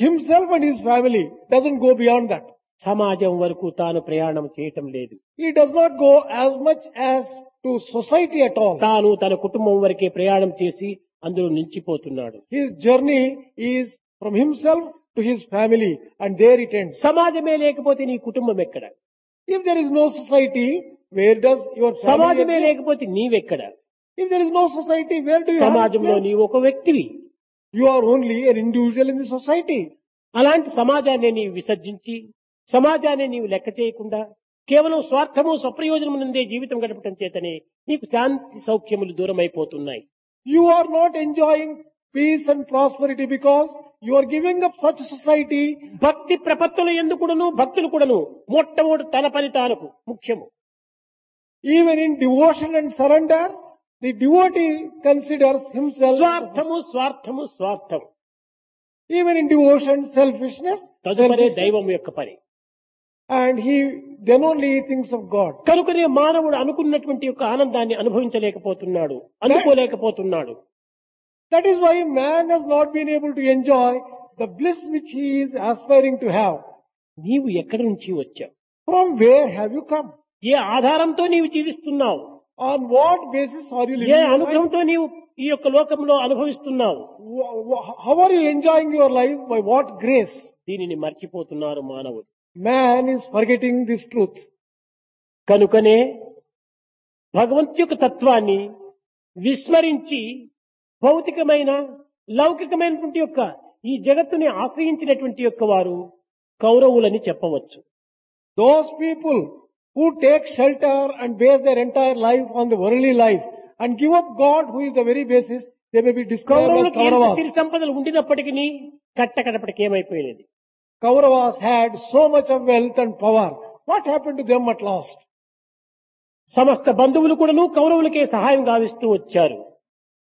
himself and his family. Doesn't go beyond that. సమాజం వరకు తాను ప్రయాణం చేయటం లేదు. He does not go as much as to society at all. తాను తన కుటుంబం వరకే ప్రయాణం చేసి అందులో నిలిచిపోతున్నాడు. His journey is from himself to his family and there it ends. సమాజమే లేకపోతే నీ కుటుంబం ఎక్కడ? If there is no society, where does your family సమాజమే exist? లేకపోతే నీవెక్కడ? If there is no society, where do you have a సమాజంలో place? నీవు ఒక వ్యక్తివి. You are only an individual in the society. అలాంటి సమాజాన్ని నీవు విసర్జించి సమాజాన్ని నీవు లెక్క చేయకుండా కేవలం స్వార్థము స్వప్రయోజనము నందే జీవితం గడపటం చేతనే నీకు శాంతి సౌఖ్యములు దూరం అయిపోతున్నాయి. You are not enjoying peace and prosperity because you are giving up such a society. భక్తి ప్రపత్తుల ఎందుకుడను భక్తులు కూడాను మొట్టమొదటి తన పని తానకు ముఖ్యము. Even in devotion and surrender, the devotee considers himself. స్వార్థము స్వార్థము స్వార్థం. Even in devotion, selfishness, తదుపరి దైవం యొక్క పని. and he then only thinks of God. కనుకనే మానవుడు అనుకున్నటువంటి యొక్క ఆనందాన్ని అనుభవించలేకపోతున్నాడు, అందుకోలేకపోతున్నాడు. That is why man has not been able to enjoy the bliss which he is aspiring to have. నీవు ఎక్కడి నుంచి వచ్చావు? From where have you come? ఏ ఆధారంతో నీవు జీవిస్తున్నావు? On what basis are you A living your life? అనుగ్రహంతో నీవు ఈ యొక్క లోకంలో అనుభవిస్తున్నావు? How are you enjoying your life? By what grace? దీనిని మర్చిపోతున్నారు మానవుడు. Man is forgetting this truth. కనుకనే భగవంతు యొక్క తత్వాన్ని విస్మరించి భౌతికమైన లౌకికమైనటువంటి యొక్క ఈ జగత్తుని ఆశ్రయించినటువంటి యొక్క వారు కౌరవులని చెప్పవచ్చు. Those people who take shelter and base their entire life on the worldly life and give up God who is the very basis, they may be described as కౌరవులకు ఎంత Kauravas. సిరి సంపదలు ఉండినప్పటికీ కట్టకడపటికి ఏమైపోయినది? Kauravas had so much of wealth and power. What happened to them at last? సమస్త బంధువులు కూడాను కౌరవులకే సహాయం గావిస్తూ వచ్చారు.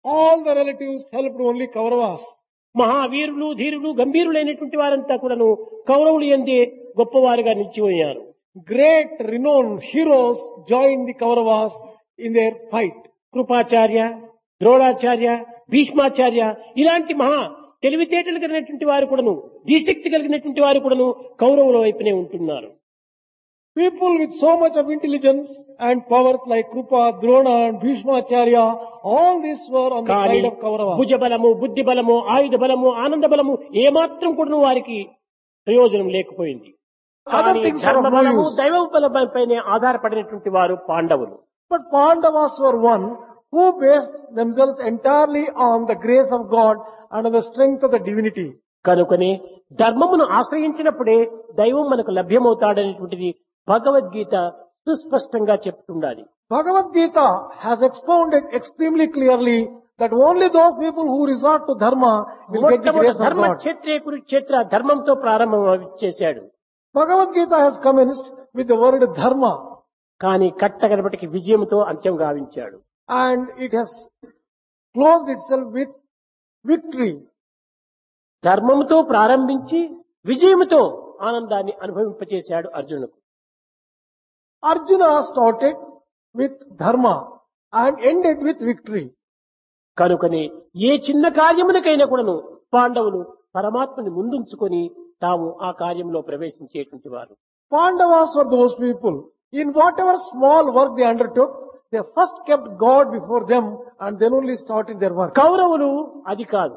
All the relatives helped only Kauravas. మహావీరులు ధీరులు గంభీరులైనటువంటి వారంతా కూడాను కౌరవులు ఎందే గొప్పవారుగా నిలిచిపోయారు. Great renowned heroes joined the Kauravas in their fight. Kripacharya, Dronacharya, Bhishmacharya ఇలాంటి మహా తెలివితేటలు కలిగినటువంటి వారు కూడాను ధీశక్తి కలిగినటువంటి వారు కూడాను కౌరవుల వైపునే ఉంటున్నారు. People with so much of intelligence and powers like Krupa, Drona and Bhishmacharya, all these were on the కానీ side of Kauravas. భుజ బలము, బుద్ధి బలము, ఆయుధ బలము, ఆనంద బలము ఏమాత్రం కూడాను వారికి ప్రయోజనం లేకపోయింది. Other కానీ things are ధర్మ of no బలము, use. దైవ బలంపైనే ఆధారపడినటువంటి వారు పాండవులు. But Pandavas were one who based themselves entirely on the grace of God and on the strength of the divinity. కనుకనే ధర్మమును ఆశ్రయించినప్పుడే దైవం మనకు లభ్యమవుతాడనేటువంటిది భగవద్గీత సుస్పష్టంగా చెప్తుండాలి. Bhagavad Gita has expounded extremely clearly that only those people who resort to dharma will get the grace of ధర్మ God. క్షేత్రే Kurukshetra ధర్మంతో ప్రారంభం చేశాడు. Bhagavad Gita has commenced with the word dharma కానీ కట్టగడపటికి విజయంతో అంత్యం గావించాడు. and it has closed itself with victory. ధర్మముతో ప్రారంభించి విజయముతో ఆనందాన్ని అనుభవింపచేశాడు అర్జునుకు. Arjuna started with dharma and ended with victory. కనుకనే ఏ చిన్న కార్యమునకైనా కూడాను పాండవులు పరమాత్మని ముందుంచుకొని తాము ఆ కార్యంలో ప్రవేశించేటువంటి వారు. Pandavas were those people, in whatever small work they undertook, they first kept God before them and then only started their work. కౌరవులు అది కాదు.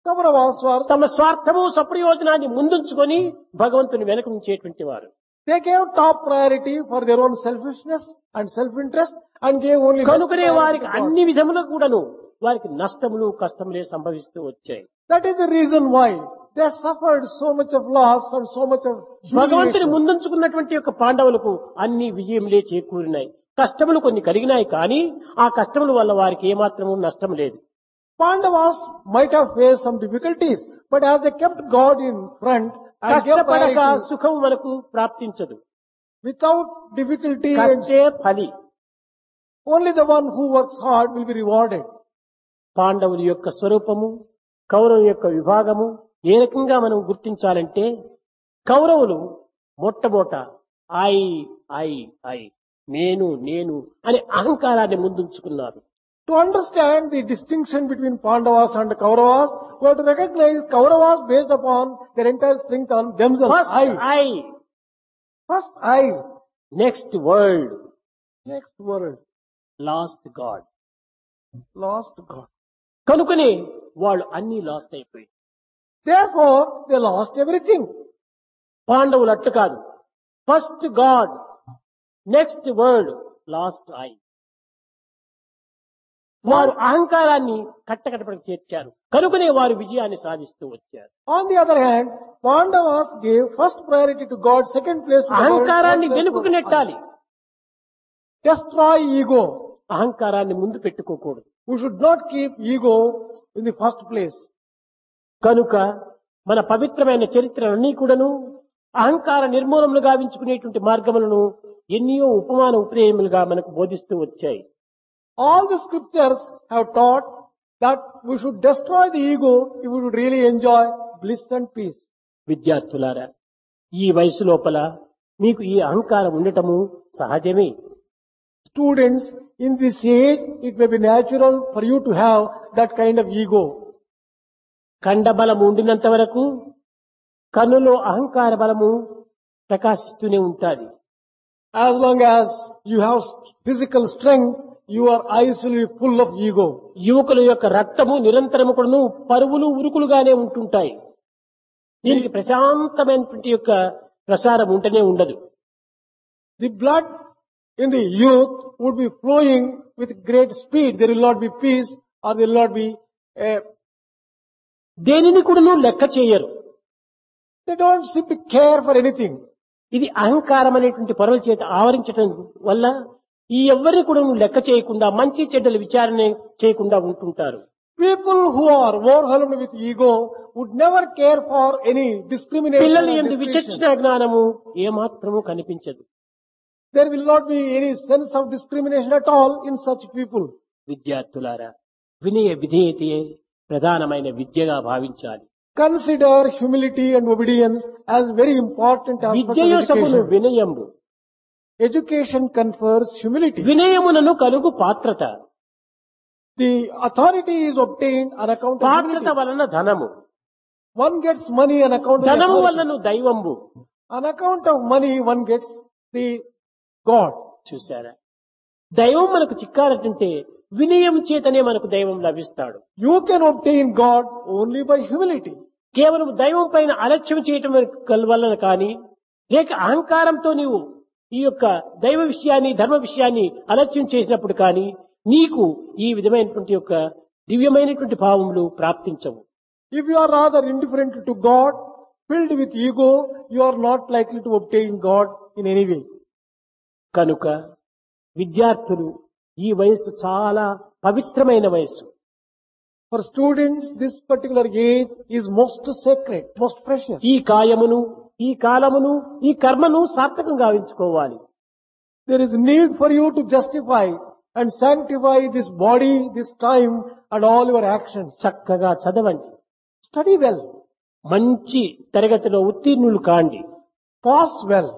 Kauravas were, తమ స్వార్థము స్వప్రయోజనాన్ని ముందుంచుకొని భగవంతుని వెనక ఉంచేటువంటి వారు. they gave top priority for their own selfishness and self-interest and gave only first కనుకనే priority వారికి to God. అన్ని విధములకు కూడాను వారికి నష్టములు కష్టములే సంభవిస్తూ వచ్చాయి. That is the reason why they suffered so much of loss and so much of భగవంతుని humiliation. ముందుంచుకున్నటువంటి యొక్క పాండవులకు అన్ని విజయములే చేకూరినాయి. కష్టములు కొన్ని కలిగినాయి కానీ ఆ కష్టముల వల్ల వారికి ఏమాత్రము నష్టం లేదు. Pandavas might have faced some difficulties, but as they kept God in front and gave కష్టపడక priority, సుఖం మనకు ప్రాప్తించదు. without difficulty, and కష్టే ఫలి. only the one who works hard will be rewarded. పాండవుల యొక్క స్వరూపము కౌరవుల యొక్క విభాగము ఏ రకంగా మనం గుర్తించాలంటే కౌరవులు మొట్టమొదట ఐ ఐ ఐ నేను నేను అనే అహంకారాన్ని ముందుంచుకున్నారు. To understand the distinction between Pandavas and Kauravas, we have to recognize Kauravas based upon their entire strength on themselves. First I. I First I. Next world Next world. Last God. Lost God. కనుకనే వాళ్ళు అన్ని last అయిపోయి. Therefore, they lost everything. పాండవులు అట్టు కాదు. First God, next world, last I. వారు అహంకారాన్ని కట్టకడపడికి చేర్చారు. కనుకనే వారు విజయాన్ని సాధిస్తూ వచ్చారు. On the other hand, Pandavas gave first priority to God, second place to the world, అహంకారాన్ని third place వెనుకకు to నెట్టాలి. destroy ego. అహంకారాన్ని ముందు పెట్టుకోకూడదు. We should not keep ego in the first place. కనుక మన పవిత్రమైన చరిత్రలన్నీ కూడాను అహంకార నిర్మూలనలు గావించుకునేటువంటి మార్గములను ఎన్నో ఉపమాన ఉపదేయములుగా మనకు బోధిస్తూ వచ్చాయి. All the scriptures have taught that we should destroy the ego if we should really enjoy bliss and peace. విద్యార్థులారా, ఈ వయసు లోపల మీకు ఈ అహంకారం ఉండటము సహజమే. Students, in this age, it may be natural for you to have that kind of ego. ఖండబలము ఉండినంత వరకు కన్నులో అహంకార బలము ప్రకాశిస్తూనే ఉంటాది. As long as you have physical strength, your eyes will be full of ego. యువకుల యొక్క రక్తము నిరంతరము కూడాను పరువులు ఉరుకులుగానే ఉంటుంటాయి. దీనికి ప్రశాంతమైనటువంటి యొక్క ప్రసారం ఉంటనే ఉండదు. The blood in the youth would be flowing with great speed. There will not be peace, or there will not be దేనిని కూడాను లెక్క చేయరు. they don't simply care for anything. ఇది అహంకారం అనేటువంటి పొరల చేత ఆవరించడం వల్ల ఈ ఎవరిని కూడా లెక్క చేయకుండా మంచి చెడ్డల విచారణ చేయకుండా ఉంటుంటారు. People who are overwhelmed with ego would never care for any discrimination. పిల్లల or యందు discrimination. విచక్షణ జ్ఞానము ఏమాత్రము కనిపించదు. There will not be any sense of discrimination at all in such people. విద్యార్థులారా, వినయ విధేయతే ప్రధానమైన విద్యగా భావించాలి. Consider humility and obedience as very important aspects of విద్యయసమును education. వినయంబు, Education confers humility. వినయమునను కలుగు పాత్రత. The authority is obtained on account of పాత్రత humility. వలన ధనము, One gets money on account of ధనము authority. వలన దైవంబు. On account of money, one gets the God. చూశారా, దైవం మనకు చిక్కాలంటే వినయం చేతనే మనకు దైవం లభిస్తాడు. You can obtain God only by humility. కేవలం దైవం పైన అలక్ష్యం చేయటం వలన కానీ లేక అహంకారంతో నీవు ఈ యొక్క దైవ విషయాన్ని ధర్మ విషయాన్ని అలక్ష్యం చేసినప్పుడు కానీ నీకు ఈ విధమైనటువంటి యొక్క దివ్యమైనటువంటి భావములు ప్రాప్తించవు. If you are rather indifferent to God, filled with ego, you are not likely to obtain God in any way. కనుక విద్యార్థులు ఈ వయస్సు చాలా పవిత్రమైన వయస్సు. For students, this particular age is most sacred, most precious. ఈ కాయమును ఈ కాలమును ఈ కర్మను సార్థకం గావించుకోవాలి. There is need for you to justify and sanctify this body, this time, and all your actions. చక్కగా చదవండి, Study well, మంచి తరగతిలో ఉత్తీర్ణులు కాండి. pass well,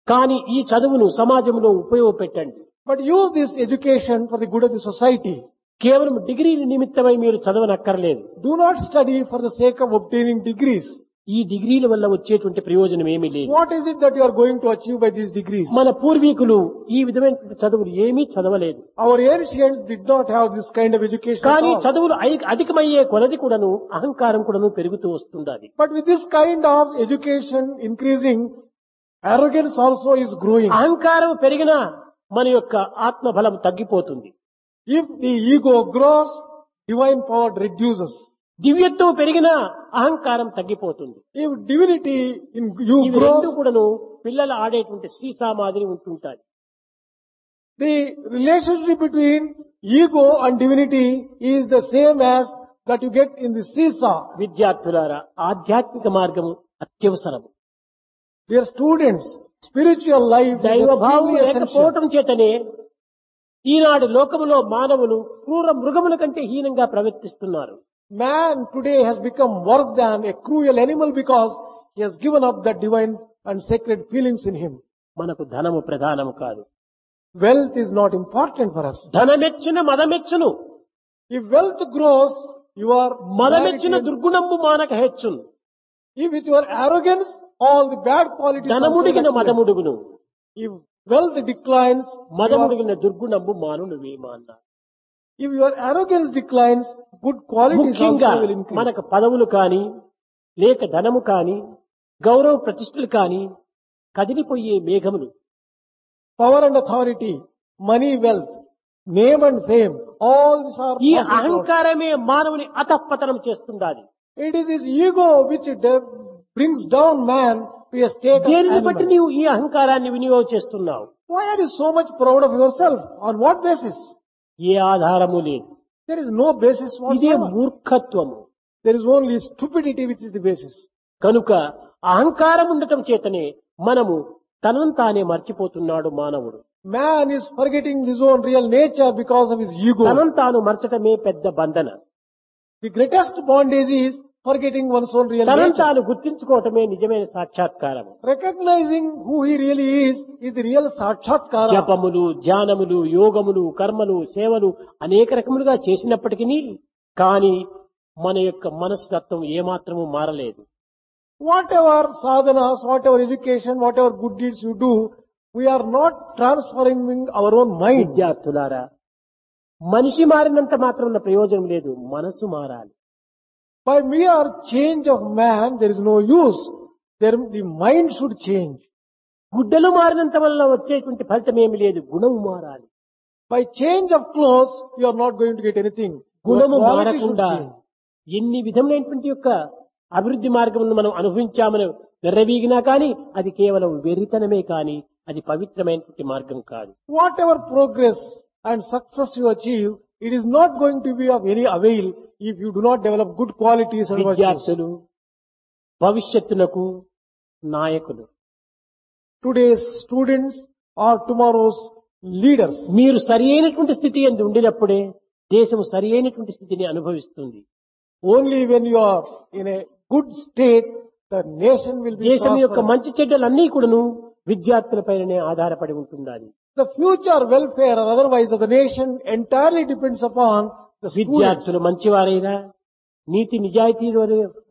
కానీ ఈ చదువును సమాజంలో ఉపయోగపెట్టండి. but use this education for the good of the society. కేవలం డిగ్రీల నిమిత్తమై మీరు చదవనక్కర్లేదు. Do not study for the sake of obtaining degrees. ఈ డిగ్రీల వల్ల వచ్చేటువంటి ప్రయోజనం ఏమీ లేదు. What is it that you are going to achieve by these degrees? మన పూర్వీకులు ఈ విధమైన చదువులు ఏమీ చదవలేదు. Our ancients did not have this kind of education at కానీ all. చదువులు అధికమయ్యే కొలది కూడాను అహంకారం కూడాను పెరుగుతూ వస్తుండాలి. But with this kind of education increasing, arrogance also is growing. అహంకారం పెరిగినా మన యొక్క ఆత్మబలం తగ్గిపోతుంది. If the ego grows, divine power reduces. దివ్యత్వం పెరిగినా అహంకారం తగ్గిపోతుంది. If divinity in you ఇవి రెండు grows, కూడాను పిల్లలు ఆడేటువంటి సీసా మాదిరి ఉంటుంటాయి. the relationship between ego and divinity is the same as that you get in the seesaw. విద్యార్థులారా, ఆధ్యాత్మిక మార్గము అత్యవసరం. Dear students, spiritual life is దైవ భావం extremely essential. లేకపోవటం చేతనే ఈనాడు లోకములో మానవులు క్రూర మృగముల కంటే హీనంగా ప్రవర్తిస్తున్నారు. Man today has become worse than a cruel animal because he has given up the divine and sacred feelings in him. మనకు ధనము ప్రధానము కాదు. Wealth is not important for us. ధనమెచ్చిన మదమెచ్చును, If wealth grows, you are మదమెచ్చిన married to- దుర్గుణంబు మానక హెచ్చును. If with your arrogance, all the bad qualities also ధనముడిగిన accumulate. మదముడుగును, If wealth declines, మదముడిగిన దుర్గుణంబు మానును Vema అన్నారు. if your arrogance declines, good qualities ముఖ్యంగా also will increase. మనకు పదవులు కాని లేక ధనము కాని గౌరవ ప్రతిష్టలు కాని కదిలిపోయే మేఘములు. Power and authority, money, wealth, name and fame, all these are ఈ passing thoughts. అహంకారమే మానవుని అధఃపతనం చేస్తుండాలి. It is this ego which brings down man to a state of దేనిని బట్టి animal. నీవు ఈ అహంకారాన్ని వినియోగం చేస్తున్నావు? Why are you so much proud of yourself? On what basis? ఏ ఆధారము లేదు. There is no basis ఇదే whatsoever. మూర్ఖత్వము. There is only stupidity which is the basis. కనుక అహంకారం ఉండటం చేతనే మనము తనను తానే మర్చిపోతున్నాడు మానవుడు. Man is forgetting his own real nature because of his ego. తనను తాను మర్చటమే పెద్ద బంధన. The greatest bondage is forgetting one's own real తనను nature. తాను గుర్తించుకోవటమే నిజమైన సాక్షాత్కారం. Recognizing who he really is the real sakshatkara. జపములు, ధ్యానములు, యోగములు, కర్మలు, సేవలు అనేక రకములుగా చేసినప్పటికీ కానీ మన యొక్క మనస్తత్వం ఏమాత్రము మారలేదు. Whatever sadhanas, whatever education, whatever good deeds you do, we are not transforming our own mind. విద్యార్థులారా, మనిషి మారినంత మాత్రం ప్రయోజనం లేదు, మనసు మారాలి. By mere change of man, there is no use. The mind should change. గుడ్డలు మారినంత వల్ల వచ్చేటువంటి ఫలితం ఏమి లేదు, గుణము మారాలి. By change of clothes, you are not going to get anything. Your గుణము quality should మారకుండా change. ఎన్ని విధములైనటువంటి యొక్క అభివృద్ధి మార్గములను మనం అనుభవించామని వెర్రవీగినా కానీ అది కేవలం వెర్రితనమే కానీ అది పవిత్రమైనటువంటి మార్గం కాదు. Whatever progress and success you achieve, it is not going to be of any avail if you do not develop good qualities and virtues. విద్యార్థులు భవిష్యత్తునకు నాయకులు. Today's students are tomorrow's leaders. మీరు సరి అయినటువంటి స్థితి యందు ఉండినప్పుడే దేశము సరి అయినటువంటి స్థితిని అనుభవిస్తుంది. Only when you are in a good state, the nation will be దేశం యొక్క prosperous. మంచి చెడ్డలన్నీ కూడాను విద్యార్థులపైనే ఆధారపడి ఉంటున్నది. The future welfare or otherwise of the nation entirely depends upon the students. విద్యార్థులు మంచివారైనా నీతి నిజాయితీ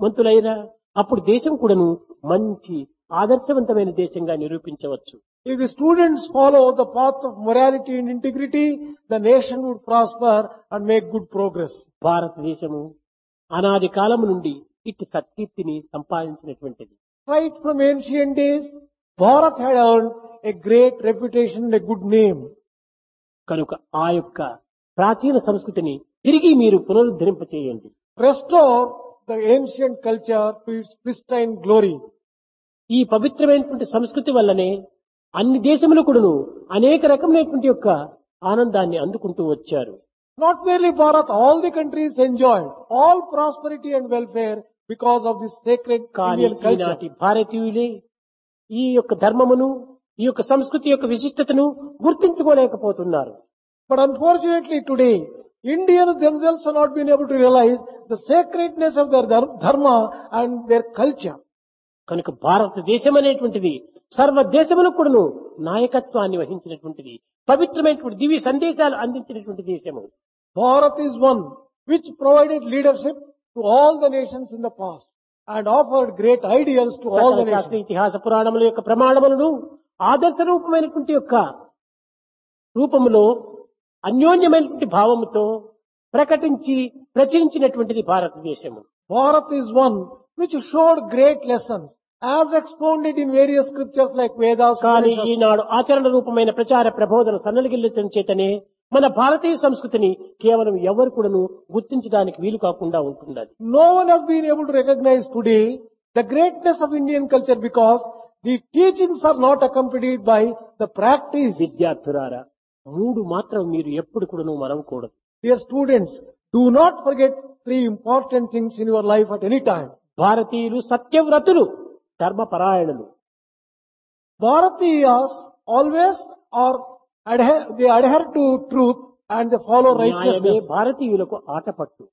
మంతులైనా అప్పుడు దేశం కూడాను మంచి ఆదర్శవంతమైన దేశంగా నిరూపించవచ్చు. If the students follow the path of morality and integrity, the nation would prosper and make good progress. భారతదేశము అనాది కాలము నుండి ఇట్టి సత్కీర్తిని సంపాదించినటువంటిది. Right from ancient days, Bharat had earned a great reputation and a good name. కనుక ఆ యొక్క ప్రాచీన సంస్కృతిని తిరిగి మీరు పునరుద్ధరింపచేయండి. Restore the ancient culture to its pristine glory. ఈ పవిత్రమైనటువంటి సంస్కృతి వల్లనే అన్ని దేశములు కూడాను అనేక రకమైనటువంటి యొక్క ఆనందాన్ని అందుకుంటూ వచ్చారు. Not merely Bharat, all the countries enjoyed all prosperity and welfare because of this sacred కానీ Indian culture. ఈనాటి భారతీయులే ఈ యొక్క ధర్మమును ఈ యొక్క సంస్కృతి యొక్క విశిష్టతను గుర్తించుకోలేకపోతున్నారు. But unfortunately today, Indians themselves have not been able to realize the sacredness of their dharma and their culture. కనుక భారతదేశం అనేటువంటిది సర్వ దేశములకు కూడాను నాయకత్వాన్ని వహించినటువంటిది, పవిత్రమైనటువంటి దివ్య సందేశాలు అందించినటువంటి దేశము. Bharat is one which provided leadership to all the nations in the past and offered great ideals to all the సకల శాస్త్ర nations. ఇతిహాస పురాణముల యొక్క ప్రమాణములను ఆదర్శ రూపమైనటువంటి యొక్క రూపములో అన్యోన్యమైనటువంటి భావముతో ప్రకటించి ప్రచురించినటువంటిది భారతదేశము. Bharat is one which showed great lessons as expounded in various scriptures like Vedas. కానీ Upanishads. ఈనాడు ఆచరణ రూపమైన ప్రచార ప్రబోధన సన్నగిల్లటం చేతనే మన భారతీయ సంస్కృతిని కేవలం ఎవరు కూడాను గుర్తించడానికి వీలు కాకుండా ఉంటున్నది. No one has been able to recognize today the greatness of Indian culture because the teachings are not accompanied by the practice. విద్యార్థులారా, మూడు మాత్రం మీరు ఎప్పుడు కూడాను మరవకూడదు. Dear students, do not forget three important things in your life at any time. భారతీయులు సత్యవ్రతులు, ధర్మపరాయణులు. Bharatiyas always they adhere to truth and they follow న్యాయమే righteousness. భారతీయులకు Athapaththu.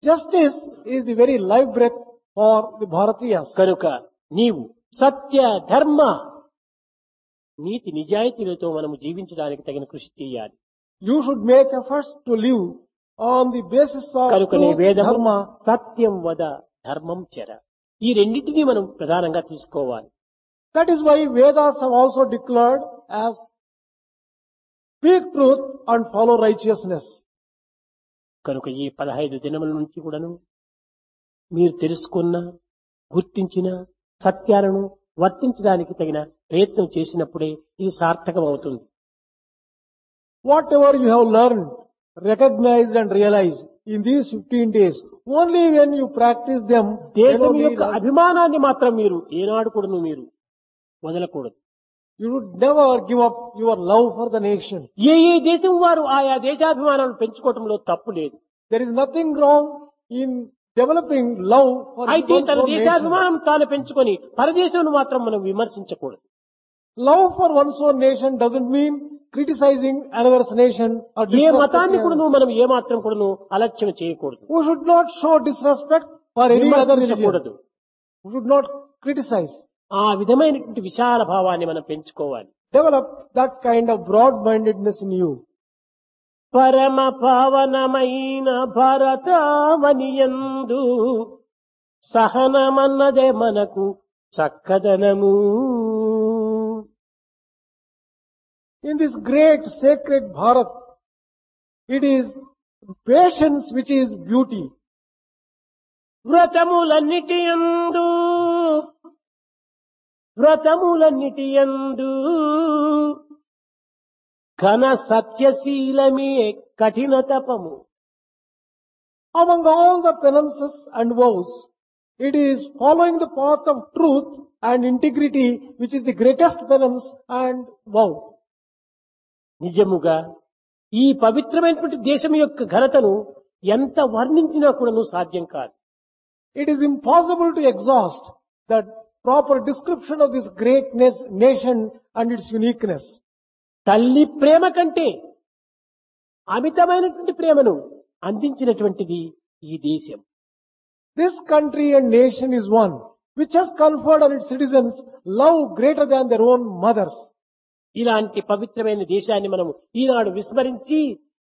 Justice is the very life breath for the Bharatiyas. కనుక నీవు సత్య ధర్మ నీతి నిజాయితీలతో మనము జీవించడానికి తగిన కృషి చేయాలి. You should make efforts to live on the basis of కనుకనే truth, వేదము dharma. సత్యం వద ధర్మం చెర, ఈ రెండింటినీ మనం ప్రధానంగా తీసుకోవాలి. That is why Vedas have also declared as speak truth and follow righteousness. కనుక ఈ 15 దినముల నుంచి కూడాను మీరు తెలుసుకున్న గుర్తించిన సత్యాలను వర్తించడానికి తగిన ప్రయత్నం చేసినప్పుడే ఇది సార్థకం అవుతుంది. Whatever you have learned, recognized and realized in these 15 days, only when you practice them, then దేశం only యొక్క అభిమానాన్ని మాత్రం మీరు ఏనాడు కూడా మీరు వదలకూడదు. you would never give up your love for the nation. ఏ ఏ దేశం వారు ఆయా దేశాభిమానాలను పెంచుకోవడంలో తప్పు లేదు. There is nothing wrong in developing love for అయితే one's తన own nation. దేశాభిమానం తాను పెంచుకొని పరదేశం మాత్రం మనం విమర్శించకూడదు. Love for one's own nation doesn't mean criticizing another's nation or ఏ మతాన్ని disrespecting. కూడాను మనం ఏ మాత్రం కూడాను అలక్ష్యం చేయకూడదు, We should not show disrespect for any other religion. విమర్శించకూడదు. We should not criticize. ఆ విధమైనటువంటి విశాల భావాన్ని మనం పెంచుకోవాలి. Develop that kind of broad-mindedness in you. పరమ పావనమైన భారతావనియందు సహనమన్నదే మనకు చక్కదనము. In this great sacred Bharat, it is patience which is beauty. వ్రతములన్నిటి యందు ఘన సత్యశీలమే కఠిన తపము. Among all the penances and vows, it is following the path of truth and integrity which is the greatest penance and vow. నిజముగా ఈ పవిత్రమైనటువంటి దేశం యొక్క ఘనతను ఎంత వర్ణించినా కూడాను సాధ్యం కాదు. It is impossible to exhaust the proper description of this greatness, nation and its uniqueness. తల్లి ప్రేమ కంటే అమితమైనటువంటి ప్రేమను అందించినటువంటిది ఈ దేశం. This country and nation is one which has conferred on its citizens love greater than their own mothers. ఇలాంటి పవిత్రమైన దేశాన్ని మనం ఈనాడు విస్మరించి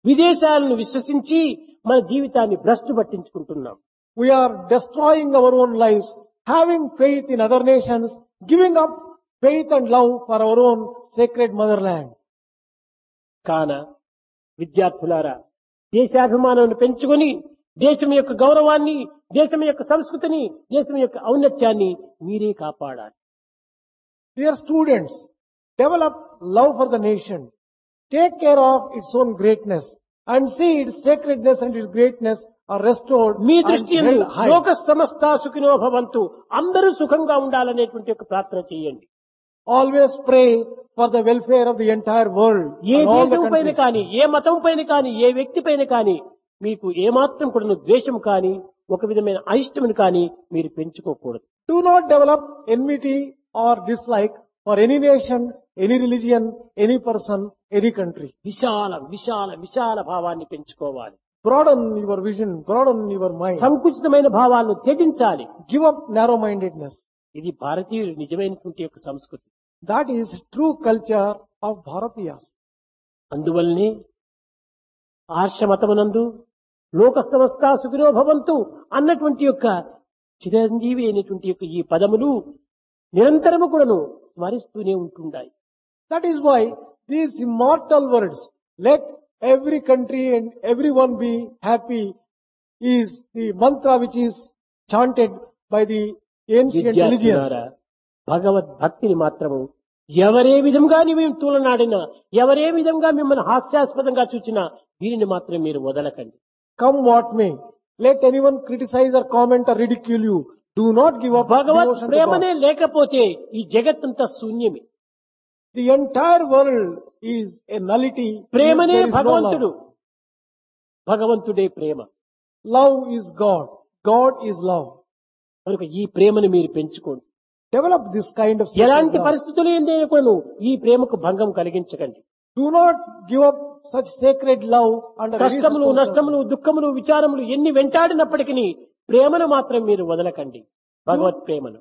విదేశాలను విశ్వసించి మన జీవితాన్ని భ్రష్టు పట్టించుకుంటున్నాం. We are destroying our own lives, having faith in other nations, giving up faith and love for our own sacred motherland. కాన విద్యార్థులారా, దేశాభిమానాన్ని పెంచుకొని దేశం యొక్క గౌరవాన్ని, దేశం యొక్క సంస్కృతిని, దేశం యొక్క ఔన్నత్యాన్ని మీరే కాపాడాలి. Dear students, develop love for the nation. Take care of its own greatness and see its sacredness and its greatness are restored me and దృష్టి held high. లోక సమస్త సుఖినో భవంతు, అందరూ సుఖంగా ఉండాలనేటువంటి ఒక ప్రార్థన చేయండి. Always pray for the welfare of the entire world. A and all the దేశం పైన countries. కానీ, ఏ మతం పైన కానీ, ఏ వ్యక్తి పైన కానీ మీకు ఏమాత్రం కూడా ద్వేషం కానీ, ఒక విధమైన అయిష్టమును కానీ మీరు పెంచుకోకూడదు. Do not develop enmity or dislike for any nation, any religion, any person, any country. విశాల విశాల విశాల భావాన్ని పెంచుకోవాలి. Broaden your vision, broaden your mind. సంకుచితమైన భావాలను త్యజించాలి. Give up narrow-mindedness. ఇది భారతీయులు నిజమైనటువంటి యొక్క సంస్కృతి. That is true culture of Bharatiyas. అందువల్లనే ఆర్షమతమునందు లోక సమస్త సుఖినో భవంతు అన్నటువంటి యొక్క చిరంజీవి అయినటువంటి యొక్క ఈ పదములు నిరంతరము కూడాను స్మరిస్తూనే ఉంటుండాయి. That is why these immortal words, let every country and everyone be happy, is the mantra which is chanted by the ancient religion. విద్యార్థులారా, భగవద్భక్తిని మాత్రము ఎవరే విధంగా మేము తూలనాడినా, ఎవరే విధంగా మిమ్మల్ని హాస్యాస్పదంగా చూచినా దీనిని మాత్రం మీరు వదలకండి. Come what may, let anyone criticize or comment or ridicule you. Do not give up Bhagwat devotion to ప్రేమనే God. లేకపోతే ఈ జగత్తంతా శూన్యమే. The entire world is a nullity. ప్రేమనే There is no భగవంతుడు, love. భగవంతుడే ప్రేమ. Love is God. God is love. కనుక ఈ ప్రేమను మీరు పెంచుకోండి. Develop this kind of sacred ఎలాంటి love. పరిస్థితులు ఏందైనా కూడా ఈ ప్రేమకు భంగం కలిగించకండి. Do not give up such sacred love under any కష్టములు, circumstances. నష్టములు, దుఃఖములు, విచారములు ఎన్ని వెంటాడినప్పటికీ ప్రేమను మాత్రం మీరు వదలకండి. భగవత్ ప్రేమను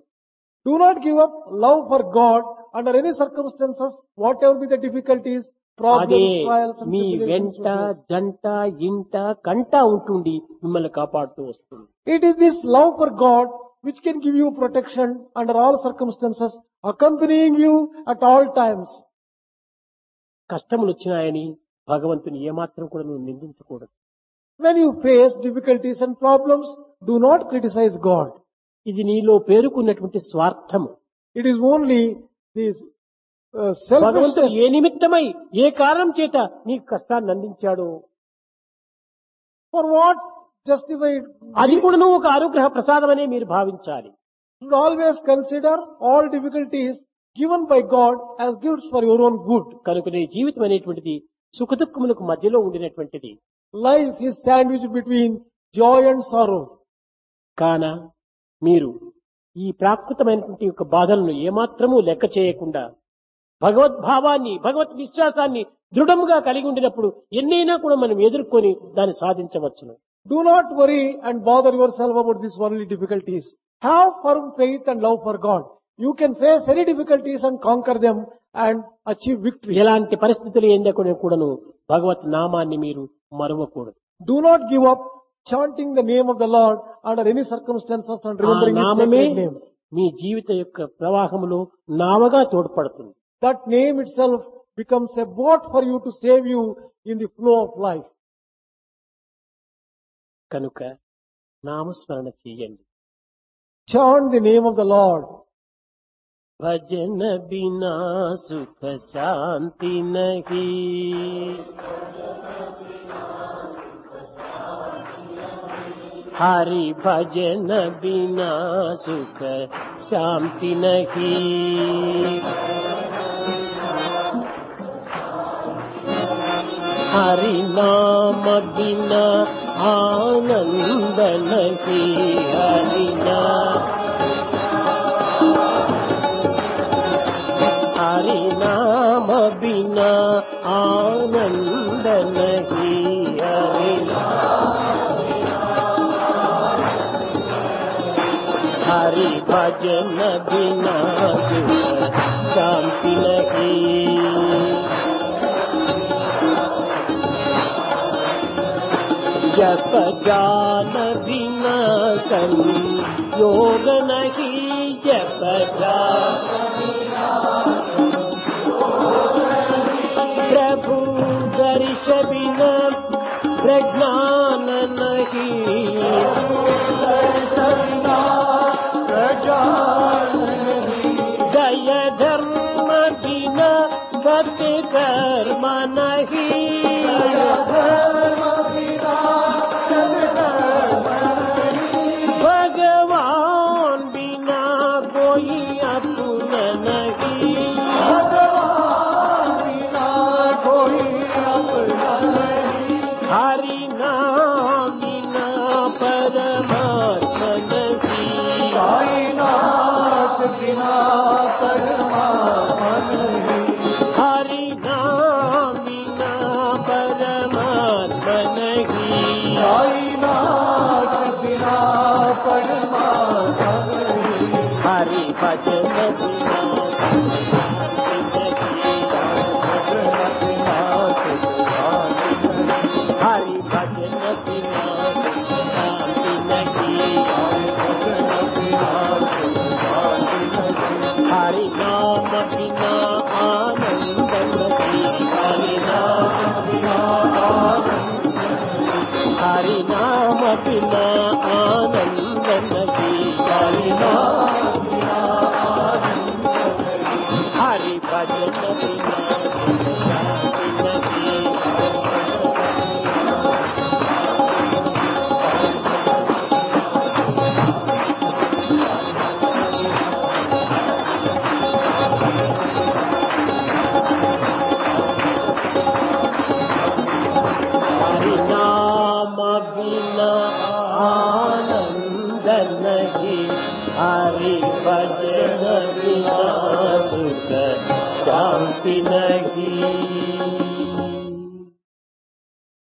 Do not give up love for God under any circumstances, whatever be the difficulties, అదే problems, trials and me tribulations. వెంట, you face. జంట, ఇంట, కంట ఉంటుండి మిమ్మల్ని కాపాడుతూ వస్తుంది. It is this love for God which can give you protection under all circumstances, accompanying you at all times. కష్టములు వచ్చినాయని భగవంతుని ఏమాత్రం కూడా నువ్వు నిందించకూడదు. When you face difficulties and problems, do not criticize God. ఇది నీలో పేరుకున్నటువంటి స్వార్థము. It is only this భగవంతుడు selfishness. ఏ నిమిత్తమై ఏ కారణం చేత నీకు కష్టాన్ని అందించాడు For what justified? అది కూడా నువ్వు ఒక అనుగ్రహ ప్రసాదమనే మీరు భావించాలి. You should always consider all difficulties given by God as gifts for your own good. కనుక నీ జీవితం అనేటువంటిది సుఖదుఖములకు మధ్యలో ఉండినటువంటిది. Life is sandwiched between joy and sorrow. కాన మీరు ఈ ప్రాకృతమైనటువంటి యొక్క బాధలను ఏమాత్రము లెక్క చేయకుండా భగవద్భావాన్ని భగవత్ విశ్వాసాన్ని దృఢముగా కలిగి ఉండినప్పుడు ఎన్నైనా కూడా మనం ఎదుర్కొని దాన్ని సాధించవచ్చును. Do not worry and bother yourself about these worldly difficulties. Have firm faith and love for God. You can face any difficulties and conquer them and achieve victory. ఎలాంటి పరిస్థితులు ఏందకునే కూడాను భగవత్ నామాన్ని మీరు మరవకూడదు. Do not give up chanting the name of the Lord under any circumstances and ఆ remembering His నామమే sacred name. మీ జీవిత యొక్క ప్రవాహములో నావగా తోడ్పడుతుంది. That name itself becomes a boat for you to save you in the flow of life. కనుక నామస్మరణ చేయండి. Chant the name of the Lord. భజన బినా సుఖ శాంతి నహి, హరి భజన బినా సుఖ శాంతి నహి. హరి నామ బినా ఆనంద నహి, హరి हरि नाम बिना आनंद नहीं, हरि हरि भजन बिना सुख शांति नहीं. जप ज्ञान बिना संयोग नहीं, जप ज्ञान प्रभु दर्श बिना प्रज्ञान नहीं, दय धर्म बिना सत्य कर्म नहीं, भगवान बिना कोई अपना नहीं, हरि नाम बिना परमात्मा नहीं, हरि नाम बिना परमात्मा नहीं, हरि भजन बिना हरि भजन बिना शांति नहीं, हरि नाम बिना आनंद नहीं, हरि नाम बिना हरि नाम बिना आनंद नहीं, हरि नाम हरि भजन बिना शांति नहीं. हरि नाम बिना आनंद नहीं, हरि भजन बिना सुख शांति नहीं.